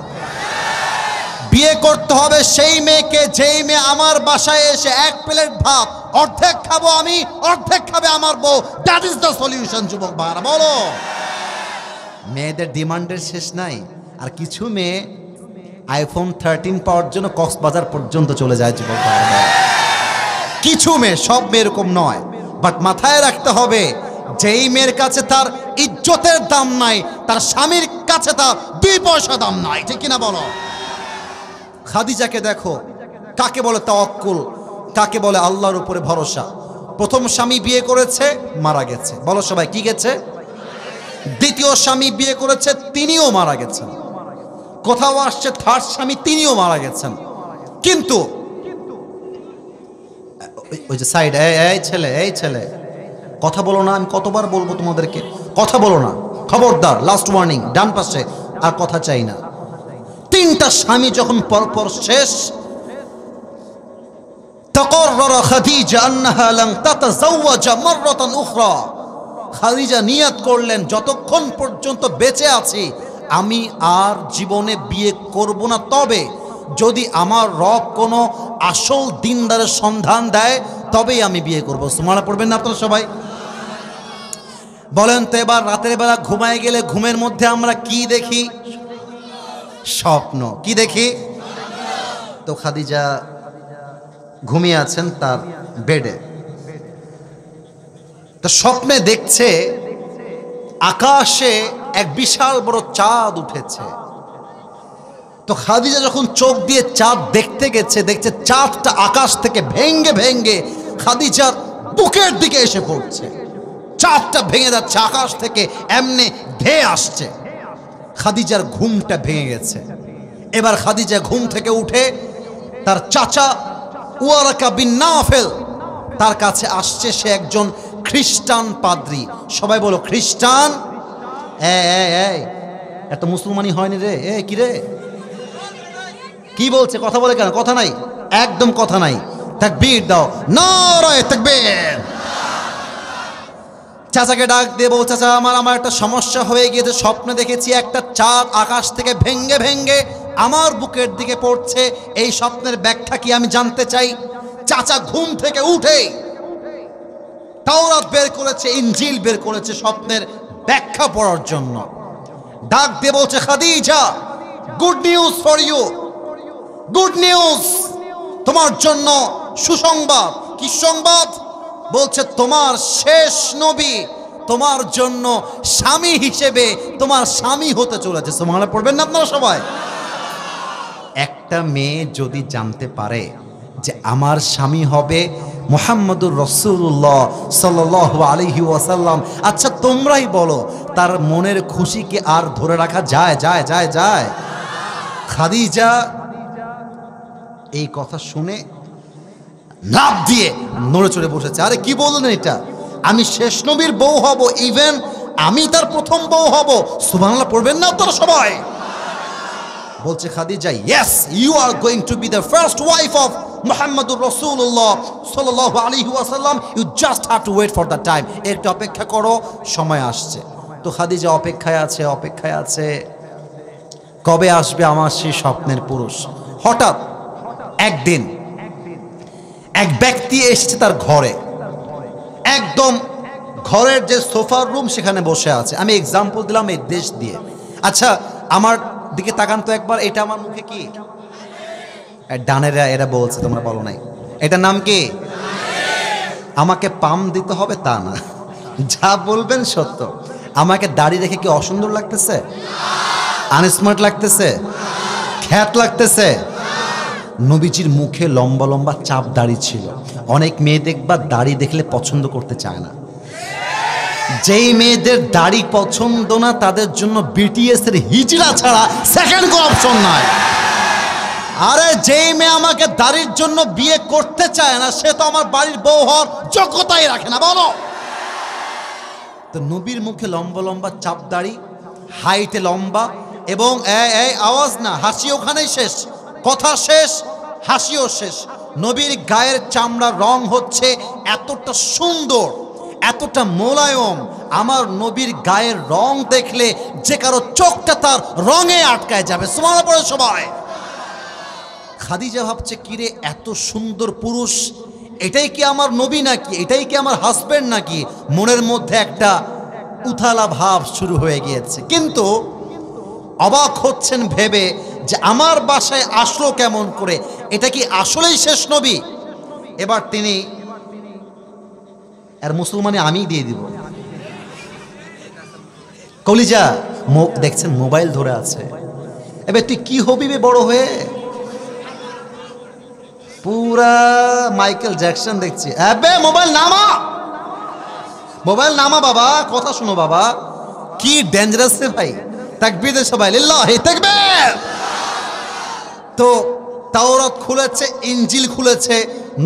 বিয়ে করতে হবে সেই মেয়েকে যেই মেয়ে আমার বাসায় এসে এক প্লেট ভাত অর্ধেক খাবো আমি, অর্ধেক খাবে আমার বউ। That is the solution. যুবক ভাইরা বলো, মেয়েদের ডিমান্ডের শেষ নাই। আর কিছু মেয়ে আইফোন 13 পাওয়ার জন্য কক্সবাজার পর্যন্ত চলে যায়। যুবক ভাইরা, কিছু মেয়ে, সব মেয়ে এরকম নয়, বাট মাথায় রাখতে হবে যেই মেয়ের কাছে তার ইজ্জতের দাম নাই, তার স্বামীর কাছে তার 2 পয়সা দাম নাই। ঠিক কিনা বলো? খাদিজাকে দেখো, কাকে বলে তাওয়াক্কুল, কাকে বলে আল্লাহর উপরে ভরসা। প্রথম স্বামী বিয়ে করেছে, মারা গেছে। বলো সবাই, কি গেছে? দ্বিতীয় স্বামী বিয়ে করেছে, তিনিও মারা গেছেন। কোথাও আসছে থার্ড স্বামী, তিনিও মারা গেছেন। কিন্তু ওই যে সাইড, এই ছেলে, এই ছেলে, কথা বলো না। আমি কতবার বলবো তোমাদেরকে, কথা বলো না, খবরদার, লাস্ট ওয়ার্নিং, ডান পাশে আর কথা চাই না। 3টা স্বামী যখন পরপর শেষ, তাকাররারা খাদিজা আন্নাহা লান তাতাযাওয়াজা মাররাতান উখরা। খাদিজা নিয়ত করলেন, যতক্ষণ পর্যন্ত বেঁচে আছি আমি আর জীবনে বিয়ে করব না, তবে যদি আমার রব কোনো আসল দিনদারের সন্ধান দেয় তবেই আমি বিয়ে করব। সুবহানাল্লাহ পড়বেন না আপনারা সবাই? বলেন তো এবার রাতের বেলা ঘুমায় গেলে ঘুমের মধ্যে আমরা কি দেখি? স্বপ্ন। কি দেখি? তো খাদিজা ঘুমিয়ে আছেন তার বেডে, তো স্বপ্নে দেখছে আকাশে এক বিশাল বড় চাঁদ উঠেছে। তো খাদিজা যখন চোখ দিয়ে চাঁদ দেখতে গেছে, দেখছে চাঁদটা আকাশ থেকে ভেঙ্গে ভেঙ্গে খাদিজার বুকের দিকে এসে পড়ছে। চাঁদটা ভেঙে যাচ্ছে, আকাশ থেকে এমনি ধেয়ে আসছে। খাদিজার ঘুমটা ভেঙে গেছে। এবার খাদিজা ঘুম থেকে উঠে তার চাচা ওয়ারাকা বিন নাফেল, তার কাছে আসছে। সে একজন খ্রিস্টান পাদ্রী। সবাই বলো খ্রিস্টান। এত মুসলমানি হয়নি রে। কি রে, কি বলছে? কথা বলে কেন? কথা নাই, একদম কথা নাই। তাকবীর দাও, নারায়ে তাকবীর। চাচাকে ডাক দিয়ে বল, চাচা আমার একটা সমস্যা হয়ে গিয়েছে। স্বপ্নে দেখেছি একটা চাঁদ আকাশ থেকে ভেঙ্গে ভেঙ্গে আমার বুকের দিকে পড়ছে। এই স্বপ্নের ব্যাখ্যা কি আমি জানতে চাই। চাচা ঘুম থেকে উঠে তাওরাত বের করেছে, ইনজিল বের করেছে স্বপ্নের ব্যাখ্যা পড়ার জন্য। ডাক দিয়ে বলছে, Khadija, good news for you, good news, তোমার জন্য সুসংবাদ। কি সংবাদ? বলছে তোমার শেষ নবী তোমার জন্য স্বামী হিসেবে তোমার স্বামী হতে চলেছে। সুবহানাল্লাহ পড়বেন না আপনারা সবাই? একটা মেয়ে যদি জানতে পারে যে আমার স্বামী হবে মুহাম্মদুর রাসূলুল্লাহ সাল্লাল্লাহু আলাইহি ওয়াসাল্লাম, আচ্ছা তোমরাই বলো তার মনের খুশি কি আর ধরে রাখা যায়? যায় যায় যায়? খাদিজা এই কথা শুনে লাফ দিয়ে নড়ে চড়ে বসেছে। আরে কি বললেন এটা? আমি শেষ নবীর বউ হব, ইভেন আমি তার প্রথম বউ হব। সুবহানাল্লাহ পড়বেন না আপনারা সবাই? বলছে Khadija, yes, you are going to be the first wife of মুহাম্মদুর রাসূলুল্লাহ সাল্লাল্লাহু আলাইহি ওয়াসাল্লাম। You just have to wait for the time. একটু অপেক্ষা করো, সময় আসছে। তো খাদিজা অপেক্ষায় আছে, অপেক্ষায় আছে, কবে আসবে আমার সেই স্বপ্নের পুরুষ। হঠাৎ একদিন এক ব্যক্তি এসেছে তার ঘরে, একদম ঘরের যে সোফার রুম সেখানে বসে আছে। আমি এক্সাম্পল দিলাম এই দেশ দিয়ে। আচ্ছা আমার দিকে তাকান তো একবার। এটা আমার মুখে কি? ডানেরা এরা বলছে, তোমরা বলো নাই। এটার নাম কি? আমাকে পাম দিতে হবে তা না, যা বলবেন সত্য। আমাকে দাড়ি রেখে কি অসুন্দর লাগতেছে? আনস্মার্ট লাগতেছে? খ্যাত লাগতেছে? নবীজির মুখে লম্বা লম্বা চাপ দাড়ি ছিল। অনেক মেয়ে দেখবা দাড়ি দেখলে পছন্দ করতে চায় না। যেই মেয়েদের দাড়ি পছন্দ না তাদের জন্য বিটিএস এর হিজড়া ছাড়া সেকেন্ড কোনো অপশন নাই। আরে যেই মেয়ে আমাকে দাড়ির জন্য বিয়ে করতে চায় না সে তো আমার বাড়ির বউ হওয়ার যোগ্যতাই রাখে না। বলো তো নবীর মুখে লম্বা লম্বা চাপ দাড়ি, হাইটে লম্বা, এবং এই আওয়াজ না, হাসি ওখানেই শেষ, কথা শেষ, হাসিও শেষ। নবীর গায়ের চামড়ার রং হচ্ছে এতটা সুন্দর, এতটা মোলায়ম, আমার নবীর গায়ের রং দেখলে যে কারো চোখটা তার রঙে আটকায় যাবে। সুবহানাল্লাহ পড়ে সবাই। খাদিজা ভাবছে, কিরে এত সুন্দর পুরুষ, এটাই কি আমার নবী নাকি, এটাই কি আমার হাজবেন্ড নাকি? মনের মধ্যে একটা উথালা ভাব শুরু হয়ে গিয়েছে। কিন্তু অবাক হচ্ছেন ভেবে যে আমার বাসায় আসলো কেমন করে, এটা কি আসলেই শেষ নবী? এবার তিনি আর মুসলমানে আমি দিয়ে দিব। কলিজা দেখছেন মোবাইল ধরে আছে, এবার তুই কি হবি বে বড় হয়ে? পুরা মাইকেল জ্যাকসন দেখছি। আবে মোবাইল নামা, মোবাইল নামা বাবা, কথা শুনো বাবা। কি ডেঞ্জারাস রে ভাই। তাকবীর দে সবাই, লিল্লাহি তাকবীর। তো তাওরাত খুলেছে, ইনজিল খুলেছে,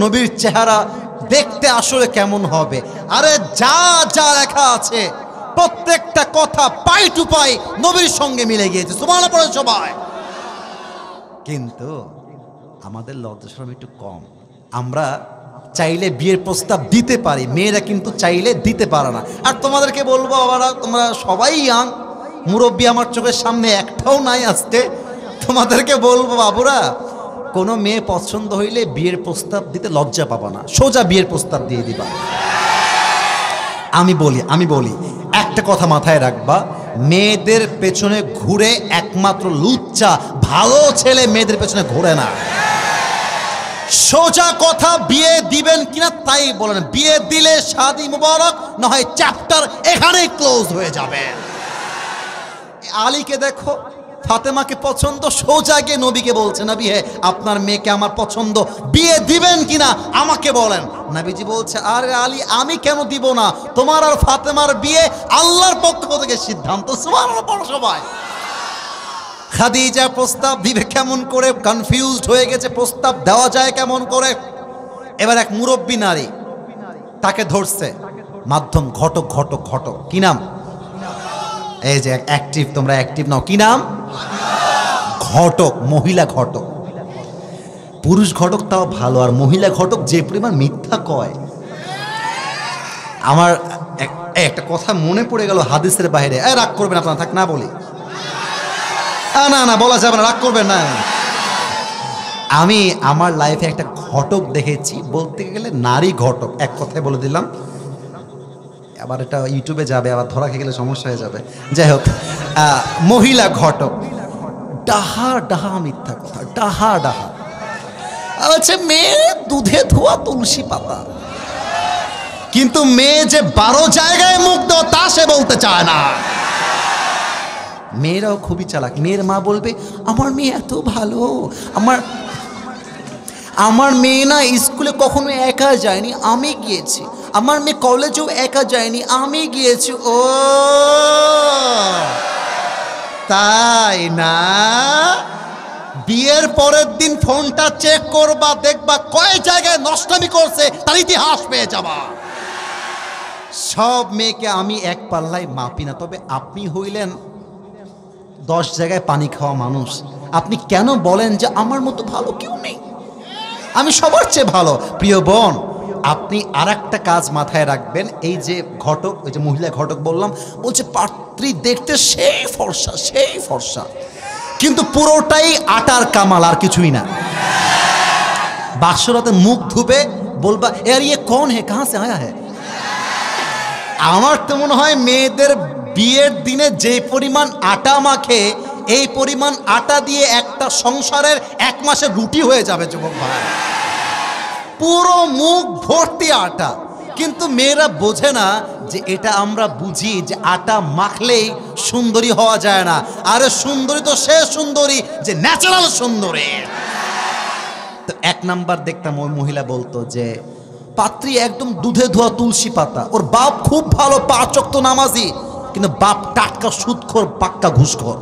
নবীর চেহারা দেখতে আসলে কেমন হবে? আরে যা যা লেখা আছে প্রত্যেকটা কথা পাই টু পাই নবীর সঙ্গে মিলে গিয়েছে। সুবহানাল্লাহ পড়ে সবাই। কিন্তু আমাদের লজ্জা শরম একটু কম। আমরা চাইলে বিয়ের প্রস্তাব দিতে পারি, মেয়েরা কিন্তু চাইলে দিতে পারে না। আর তোমাদেরকে বলবো বাবারা, তোমরা সবাই ইয়াং, মুরব্বী আমার চোখের সামনে একটাও নাই আজকে। তোমাদেরকে বলবো বাবুরা, কোনো মেয়ে পছন্দ হইলে বিয়ের প্রস্তাব দিতে লজ্জা পাবা না, সোজা বিয়ের প্রস্তাব দিয়ে দিবা। আমি বলি একটা কথা মাথায় রাখবা, মেয়েদের পেছনে ঘুরে একমাত্র লুচ্চা ভালো ছেলে মেয়েদের পেছনে ঘুরে না। সোজা কথা, বিয়ে দিবেন কিনা তাই বলেন। বিয়ে দিলে শাদি মুবারক, না হয় চ্যাপ্টার এখানেই ক্লোজ হয়ে যাবে। আলীকে দেখো, ফাতেমাকে পছন্দ, সোজা গিয়ে নবীকে বলছে, নবী হে আপনার মেয়েকে আমার পছন্দ, বিয়ে দিবেন কিনা আমাকে বলেন। নবীজি বলছে, আরে আলী আমি কেন দিব না, তোমার আর ফাতেমার বিয়ে আল্লাহর পক্ষ থেকে সিদ্ধান্ত। সুবহানাল্লাহ পড়ো সবাই। খাদিজা প্রস্তাব দিবে কেমন করে, কনফিউজড হয়ে গেছে, প্রস্তাব দেওয়া যায় কেমন করে। এবার এক মুরব্বী নারী তাকে ধরছে, মাধ্যম ঘটক। ঘটক ঘটক কি নাম? এই যে অ্যাক্টিভ, তোমরা অ্যাক্টিভ নাও, কি নাম? ঘটক, মহিলা ঘটক। পুরুষ ঘটক তাও ভালো, আর মহিলা ঘটক যে পরিমাণ মিথ্যা কয়। আমার একটা কথা মনে পড়ে গেল হাদিসের বাইরে। রাগ করবেন আপনারা, থাক না বলি। না না বলা যাবে না, রাগ করবেন না। আমি আমার লাইফে একটা ঘটক দেখেছি, বলতে গেলে নারী ঘটক, এক কথায় বলে দিলাম। আবার এটা ইউটিউবে যাবে, আবার ধরা খেয়ে গেলে সমস্যা হয়ে যাবে। যাই হোক, মহিলা ঘটক, ডাহা ডাহা মিথ্যা কথা, ডাহা ডাহা। আচ্ছা, মেয়ে দুধে ধোয়া তুলসী পাতা, কিন্তু মেয়ে যে 12 জায়গায় মুখ দাও তা সে বলতে চায় না। মেয়েরাও খুবই চালাক। মেয়ের মা বলবে, আমার মেয়ে এত ভালো, আমার মেয়ে না স্কুলে কখনো একা যায়নি, আমি গিয়েছি। আমার মেয়ে কলেজেও একা যায়নি, আমি গিয়েছি। ও তাই না? বিয়ের পরের দিন ফোনটা চেক করবা, দেখবা কয় জায়গায় নষ্টামি করছে, তার ইতিহাস পেয়ে যাবা। সব মেয়েকে আমি এক পাল্লায় মাপি না, তবে আপনি হইলেন 10 জায়গায় পানি খাওয়া মানুষ। আপনি কেন বলেন যে আমার মতো ভালো কেউ নেই, আমি সবার চেয়ে ভালো? প্রিয় বোন, আপনি আর একটা কাজ মাথায় রাখবেন। এই যে ঘটক, ওই যে মহিলা ঘটক বললাম, বলছে পাত্রী দেখতে সেই ফর্সা, সেই ফর্সা, কিন্তু পুরোটাই আটার কামাল, আর কিছুই না। বাসরাতে মুখ ধুবে বলবা, यार ये कौन है, कहां से आया है। আমার তো মনে হয় মেয়েদের বিয়ের দিনে যে পরিমাণ আটা মাখে, এই পরিমাণ আটা দিয়ে একটা সংসারের 1 মাসের রুটি হয়ে যাবে যুবক ভাই। পুরো মুখ ভর্তি আটা, কিন্তু মেয়েরা বোঝে না যে এটা আমরা বুঝি যে আটা মাখলেই সুন্দরী হওয়া যায় না। আরে সুন্দরী তো সে সুন্দরী যে ন্যাচারাল সুন্দরী। তো 1 নাম্বার দেখতাম ওই মহিলা বলতো যে পাত্রী একদম দুধে ধোয়া তুলসী পাতা, ওর বাপ খুব ভালো 5 ওয়াক্ত নামাজি, কিন্তু বাপ টাটকা সুদখোর, পাক্কা ঘুষখোর।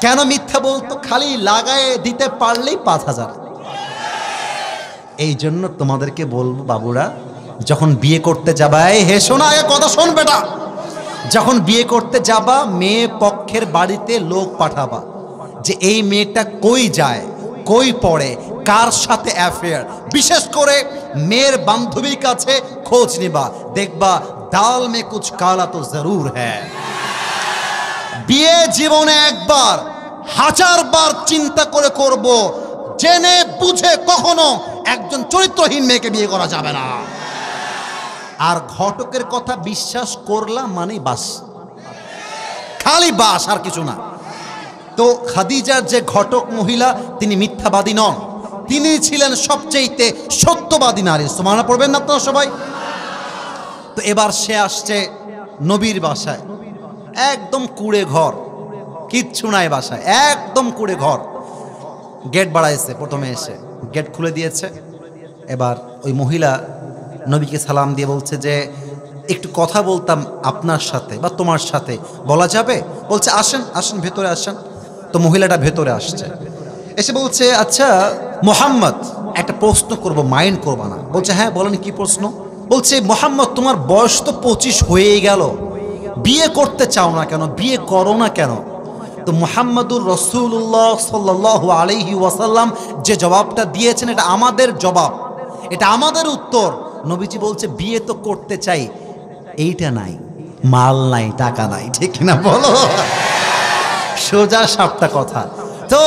কেন মিথ্যা বলতো? খালি লাগায় দিতে পারলেই 5000। এই জন্য তোমাদেরকে বলবো বাবুরা, যখন বিয়ে করতে যাবে, হে শোনা, আগে কথা শোন বেটা, যখন বিয়ে করতে যাবা মেয়ে পক্ষের বাড়িতে লোক পাঠাবা যে এই মেয়েটা কই যায়, কই পড়ে, কার সাথে অ্যাফেয়ার, বিশেষ করে মেয়ের বান্ধবীর কাছে খোঁজ নিবা, দেখবা দাল মে কুছ কালা তো জরুর হ্যায়। বিয়ে জীবনে একবার, 1000 বার চিন্তা করে করব, জেনে বুঝে কখনো একজন চরিত্রহীন মেয়েকে বিয়ে করা যাবে না। আর ঘটকের কথা বিশ্বাস করলাম মানে বাস, খালি বাস আর কিছু না। তো খাদিজার যে ঘটক মহিলা তিনি মিথ্যাবাদী নন, তিনি ছিলেন সবচেয়ে সত্যবাদী নারী। সুবহানাল্লাহ পড়বেন না আপনারা সবাই? তো এবার সে আসছে নবীর বাসায়, একদম কুড়ে ঘর, কিচ্ছু নাই বাসায়, একদম কুড়ে ঘর। গেট বাড়াইছে, প্রথমে এসে গেট খুলে দিয়েছে। এবার ওই মহিলা নবীকে সালাম দিয়ে বলছে যে একটু কথা বলতাম আপনার সাথে বা তোমার সাথে, বলা যাবে? বলছে আসেন আসেন ভেতরে আসেন। তো মহিলাটা ভেতরে আসছে, এসে বলছে আচ্ছা মোহাম্মদ একটা প্রশ্ন করব, মাইন্ড করবা না? বলছে হ্যাঁ বলেন কি প্রশ্ন? বলছে মোহাম্মদ তোমার বয়স তো 25 হয়েই গেল, বিয়ে করতে চাও না কেন, বিয়ে করো না কেন? তো মুহাম্মাদুর রাসূলুল্লাহ সাল্লাল্লাহু আলাইহি ওয়াসাল্লাম যে জবাবটা দিয়েছেন এটা আমাদের জবাব, এটা আমাদের উত্তর। নবীজি বলছে বিয়ে তো করতে চাই, এইটা নাই, মাল নাই, টাকা নাই, ঠিক না বলো? সোজা সাপটা কথা। তো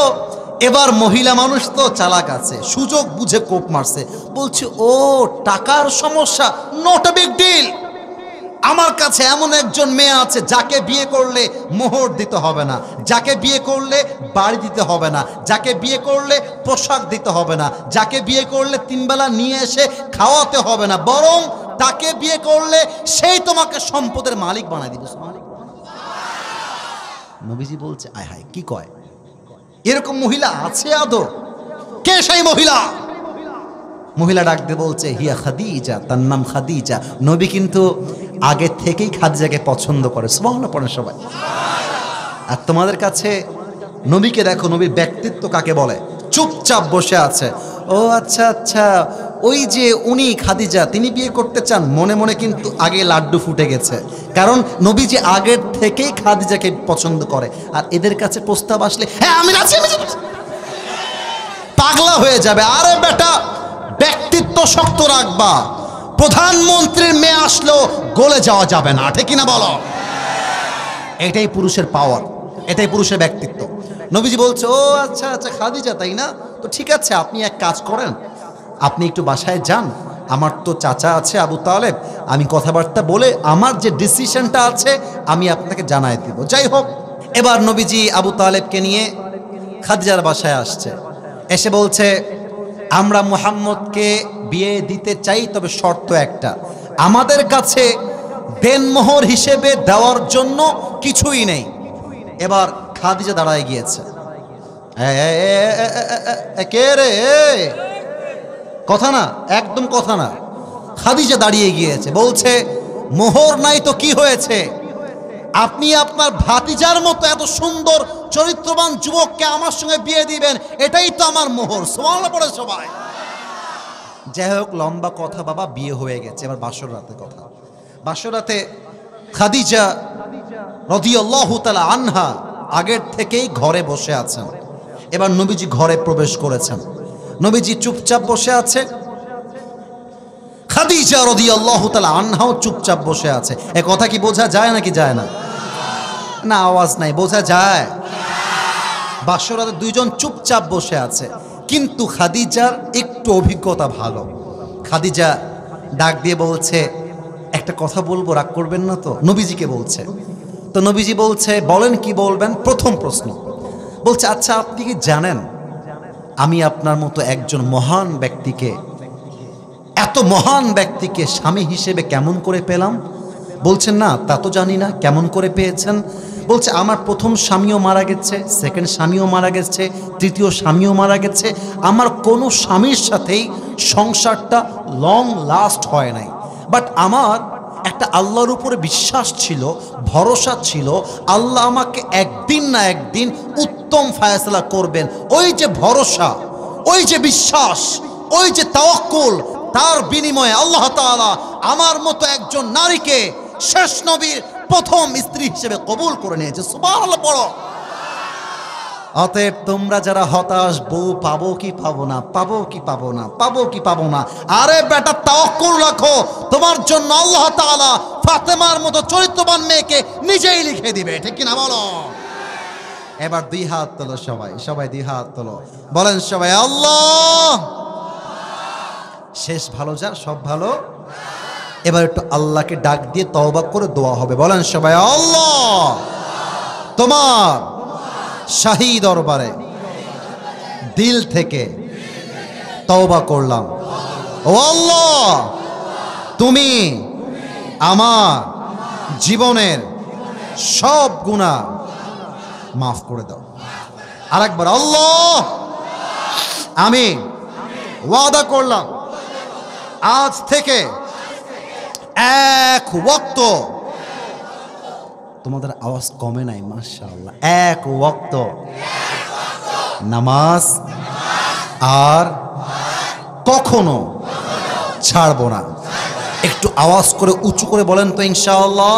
এবার মহিলা মানুষ তো চালাক আছে, সুযোগ বুঝে কোপ মারছে, বলছে ও টাকার সমস্যা, নট আ বিগ ডিল। আমার কাছে এমন একজন মেয়ে আছে যাকে বিয়ে করলে মোহর দিতে হবে না, যাকে বিয়ে করলে বাড়ি দিতে হবে না, যাকে বিয়ে করলে পোশাক দিতে হবে না, যাকে বিয়ে করলে 3 বেলা নিয়ে এসে খাওয়াতে হবে না, বরং তাকে বিয়ে করলে সেই তোমাকে সম্পদের মালিক বানায় দিবে। নবীজি বলছে আয় হায় কি কয়, এরকম মহিলা আছে আদৌ? কে সেই মহিলা? মহিলা ডাক দিয়ে বলছে হিয়া খাদিজা, তার নাম খাদিজা। নবী কিন্তু আগে থেকেই খাদিজাকে পছন্দ করে। সুবহানাল্লাহ পড়েন সবাই। আর তোমাদের কাছে নবীকে দেখো, নবীর ব্যক্তিত্ব কাকে বলে? চুপচাপ বসে আছে। ও আচ্ছা আচ্ছা, ওই যে উনি খাদিজা, তিনি বিয়ে করতে চান। মনে মনে কিন্তু আগে লাড্ডু ফুটে গেছে, কারণ নবীজি আগের থেকেই খাদিজাকে পছন্দ করে। আর এদের কাছে প্রস্তাব আসলে হ্যাঁ আমি আছি, পাগলা হয়ে যাবে। আরে বেটা ব্যক্তিত্ব শক্ত রাখবা, প্রধানমন্ত্রীর মেয়ে আসলেও গলে যাওয়া যাবে না, ঠিক কিনা বলো? এটাই পুরুষের পাওয়ার, এটাই পুরুষের ব্যক্তিত্ব। নবীজি বলছে ও আচ্ছা আচ্ছা খাদিজা তাই না, তো ঠিক আছে আপনি এক কাজ করেন, আপনি একটু বাসায় যান, আমার তো চাচা আছে আবু তালেব, আমি কথাবার্তা বলে আমার যে ডিসিশনটা আছে আমি আপনাকে জানাই দিব। যাই হোক, এবার নবীজি আবু তালেবকে নিয়ে খাদিজার বাসায় আসছে, এসে বলছে আমরা মুহাম্মদকে বিয়ে দিতে চাই, তবে শর্ত একটা, আমাদের কাছে দেনমোহর হিসেবে দেওয়ার জন্য কিছুই নেই। এবার খাদিজা দাঁড়ায় গিয়েছে, কে রে, কথা না, একদম কথা না। খাদিজা দাঁড়িয়ে গিয়েছে, বলছে মোহর নাই তো কি হয়েছে, আপনি আপনার ভাতিজার মতো এত সুন্দর চরিত্রবান যুবককে আমার সঙ্গে বিয়ে দিবেন, এটাই তো আমার মোহর। সুবহানাল্লাহ পড়ে সবাই। যাই হোক লম্বা কথা বাবা, বিয়ে হয়ে গেছে। এবার বাসর রাতে কথা। বাসর রাতে খাদিজা রাদিয়াল্লাহু তাআলা আনহা আগের থেকেই ঘরে বসে আছেন। এবার নবীজি ঘরে প্রবেশ করেছেন, নবীজি চুপচাপ বসে আছে, খাদিজা রাদিয়াল্লাহু তাআলা আনহাও চুপচাপ বসে আছে। এ কথা কি বোঝা যায় নাকি যায় না? না আওয়াজ নাই, বোঝা যায়। বাসর রাতে দুইজন চুপচাপ বসে আছে, কিন্তু খাদিজার একটু অভিজ্ঞতা ভালো। খাদিজা ডাক দিয়ে বলছে একটা কথা বলবো, রাগ করবেন না তো? নবীজিকে বলছে। তো নবীজি বলছে বলেন কি বলবেন। প্রথম প্রশ্ন বলছে আচ্ছা আপনি কি জানেন আমি আপনার মতো একজন মহান ব্যক্তিকে, এত মহান ব্যক্তিকে স্বামী হিসেবে কেমন করে পেলাম? বলছেন না তা তো জানি না, কেমন করে পেয়েছেন? বলছে আমার প্রথম স্বামীও মারা গেছে, সেকেন্ড স্বামীও মারা গেছে, তৃতীয় স্বামীও মারা গেছে, আমার কোনো স্বামীর সাথেই সংসারটা লং লাস্ট হয় নাই। বাট আমার একটা আল্লাহর উপরে বিশ্বাস ছিল, ভরসা ছিল, আল্লাহ আমাকে একদিন না একদিন উত্তম ফায়সালা করবেন। ওই যে ভরসা, ওই যে বিশ্বাস, ওই যে তাওয়াক্কুল, তার বিনিময়ে আল্লাহ তাআলা আমার মতো একজন নারীকে শেষ নবীর প্রথম স্ত্রী হিসেবে কবুল করে নিয়েছে। সুবহানাল্লাহ পড়ো। অতএব তোমরা যারা হতাশ, বউ পাবো কি পাবো না, পাবো কি পাবো না, পাবো কি পাবো না, আরে বেটা তাওয়াক্কুল রাখো, তোমার জন্য আল্লাহ তাআলা ফাতেমার মতো চরিত্রবান মেয়েকে নিজেই লিখে দিবে। ঠিক কিনা বলো? এবার দুই হাত তোলো সবাই, সবাই দুই হাত তোলো, বলেন সবাই আল্লাহ। শেষ ভালো যার সব ভালো। এবার একটু আল্লাহকে ডাক দিয়ে তওবা করে দোয়া হবে। বলেন সবাই আল্লাহ, তোমার শাহী দরবারে দিল থেকে তওবা করলাম। ও আল্লাহ, তুমি আমার জীবনের সব গুনাহ মাফ করে দাও। আরেকবার আল্লাহ, আমি ওয়াদা করলাম আজ থেকে এক ওয়াক্ত, তোমাদের আওয়াজ কমে নাই মাশাআল্লাহ, এক ওয়াক্ত নামাজ আর কখনো ছাড়বো না। একটু আওয়াজ করে উঁচু করে বলেন তো ইনশাআল্লাহ।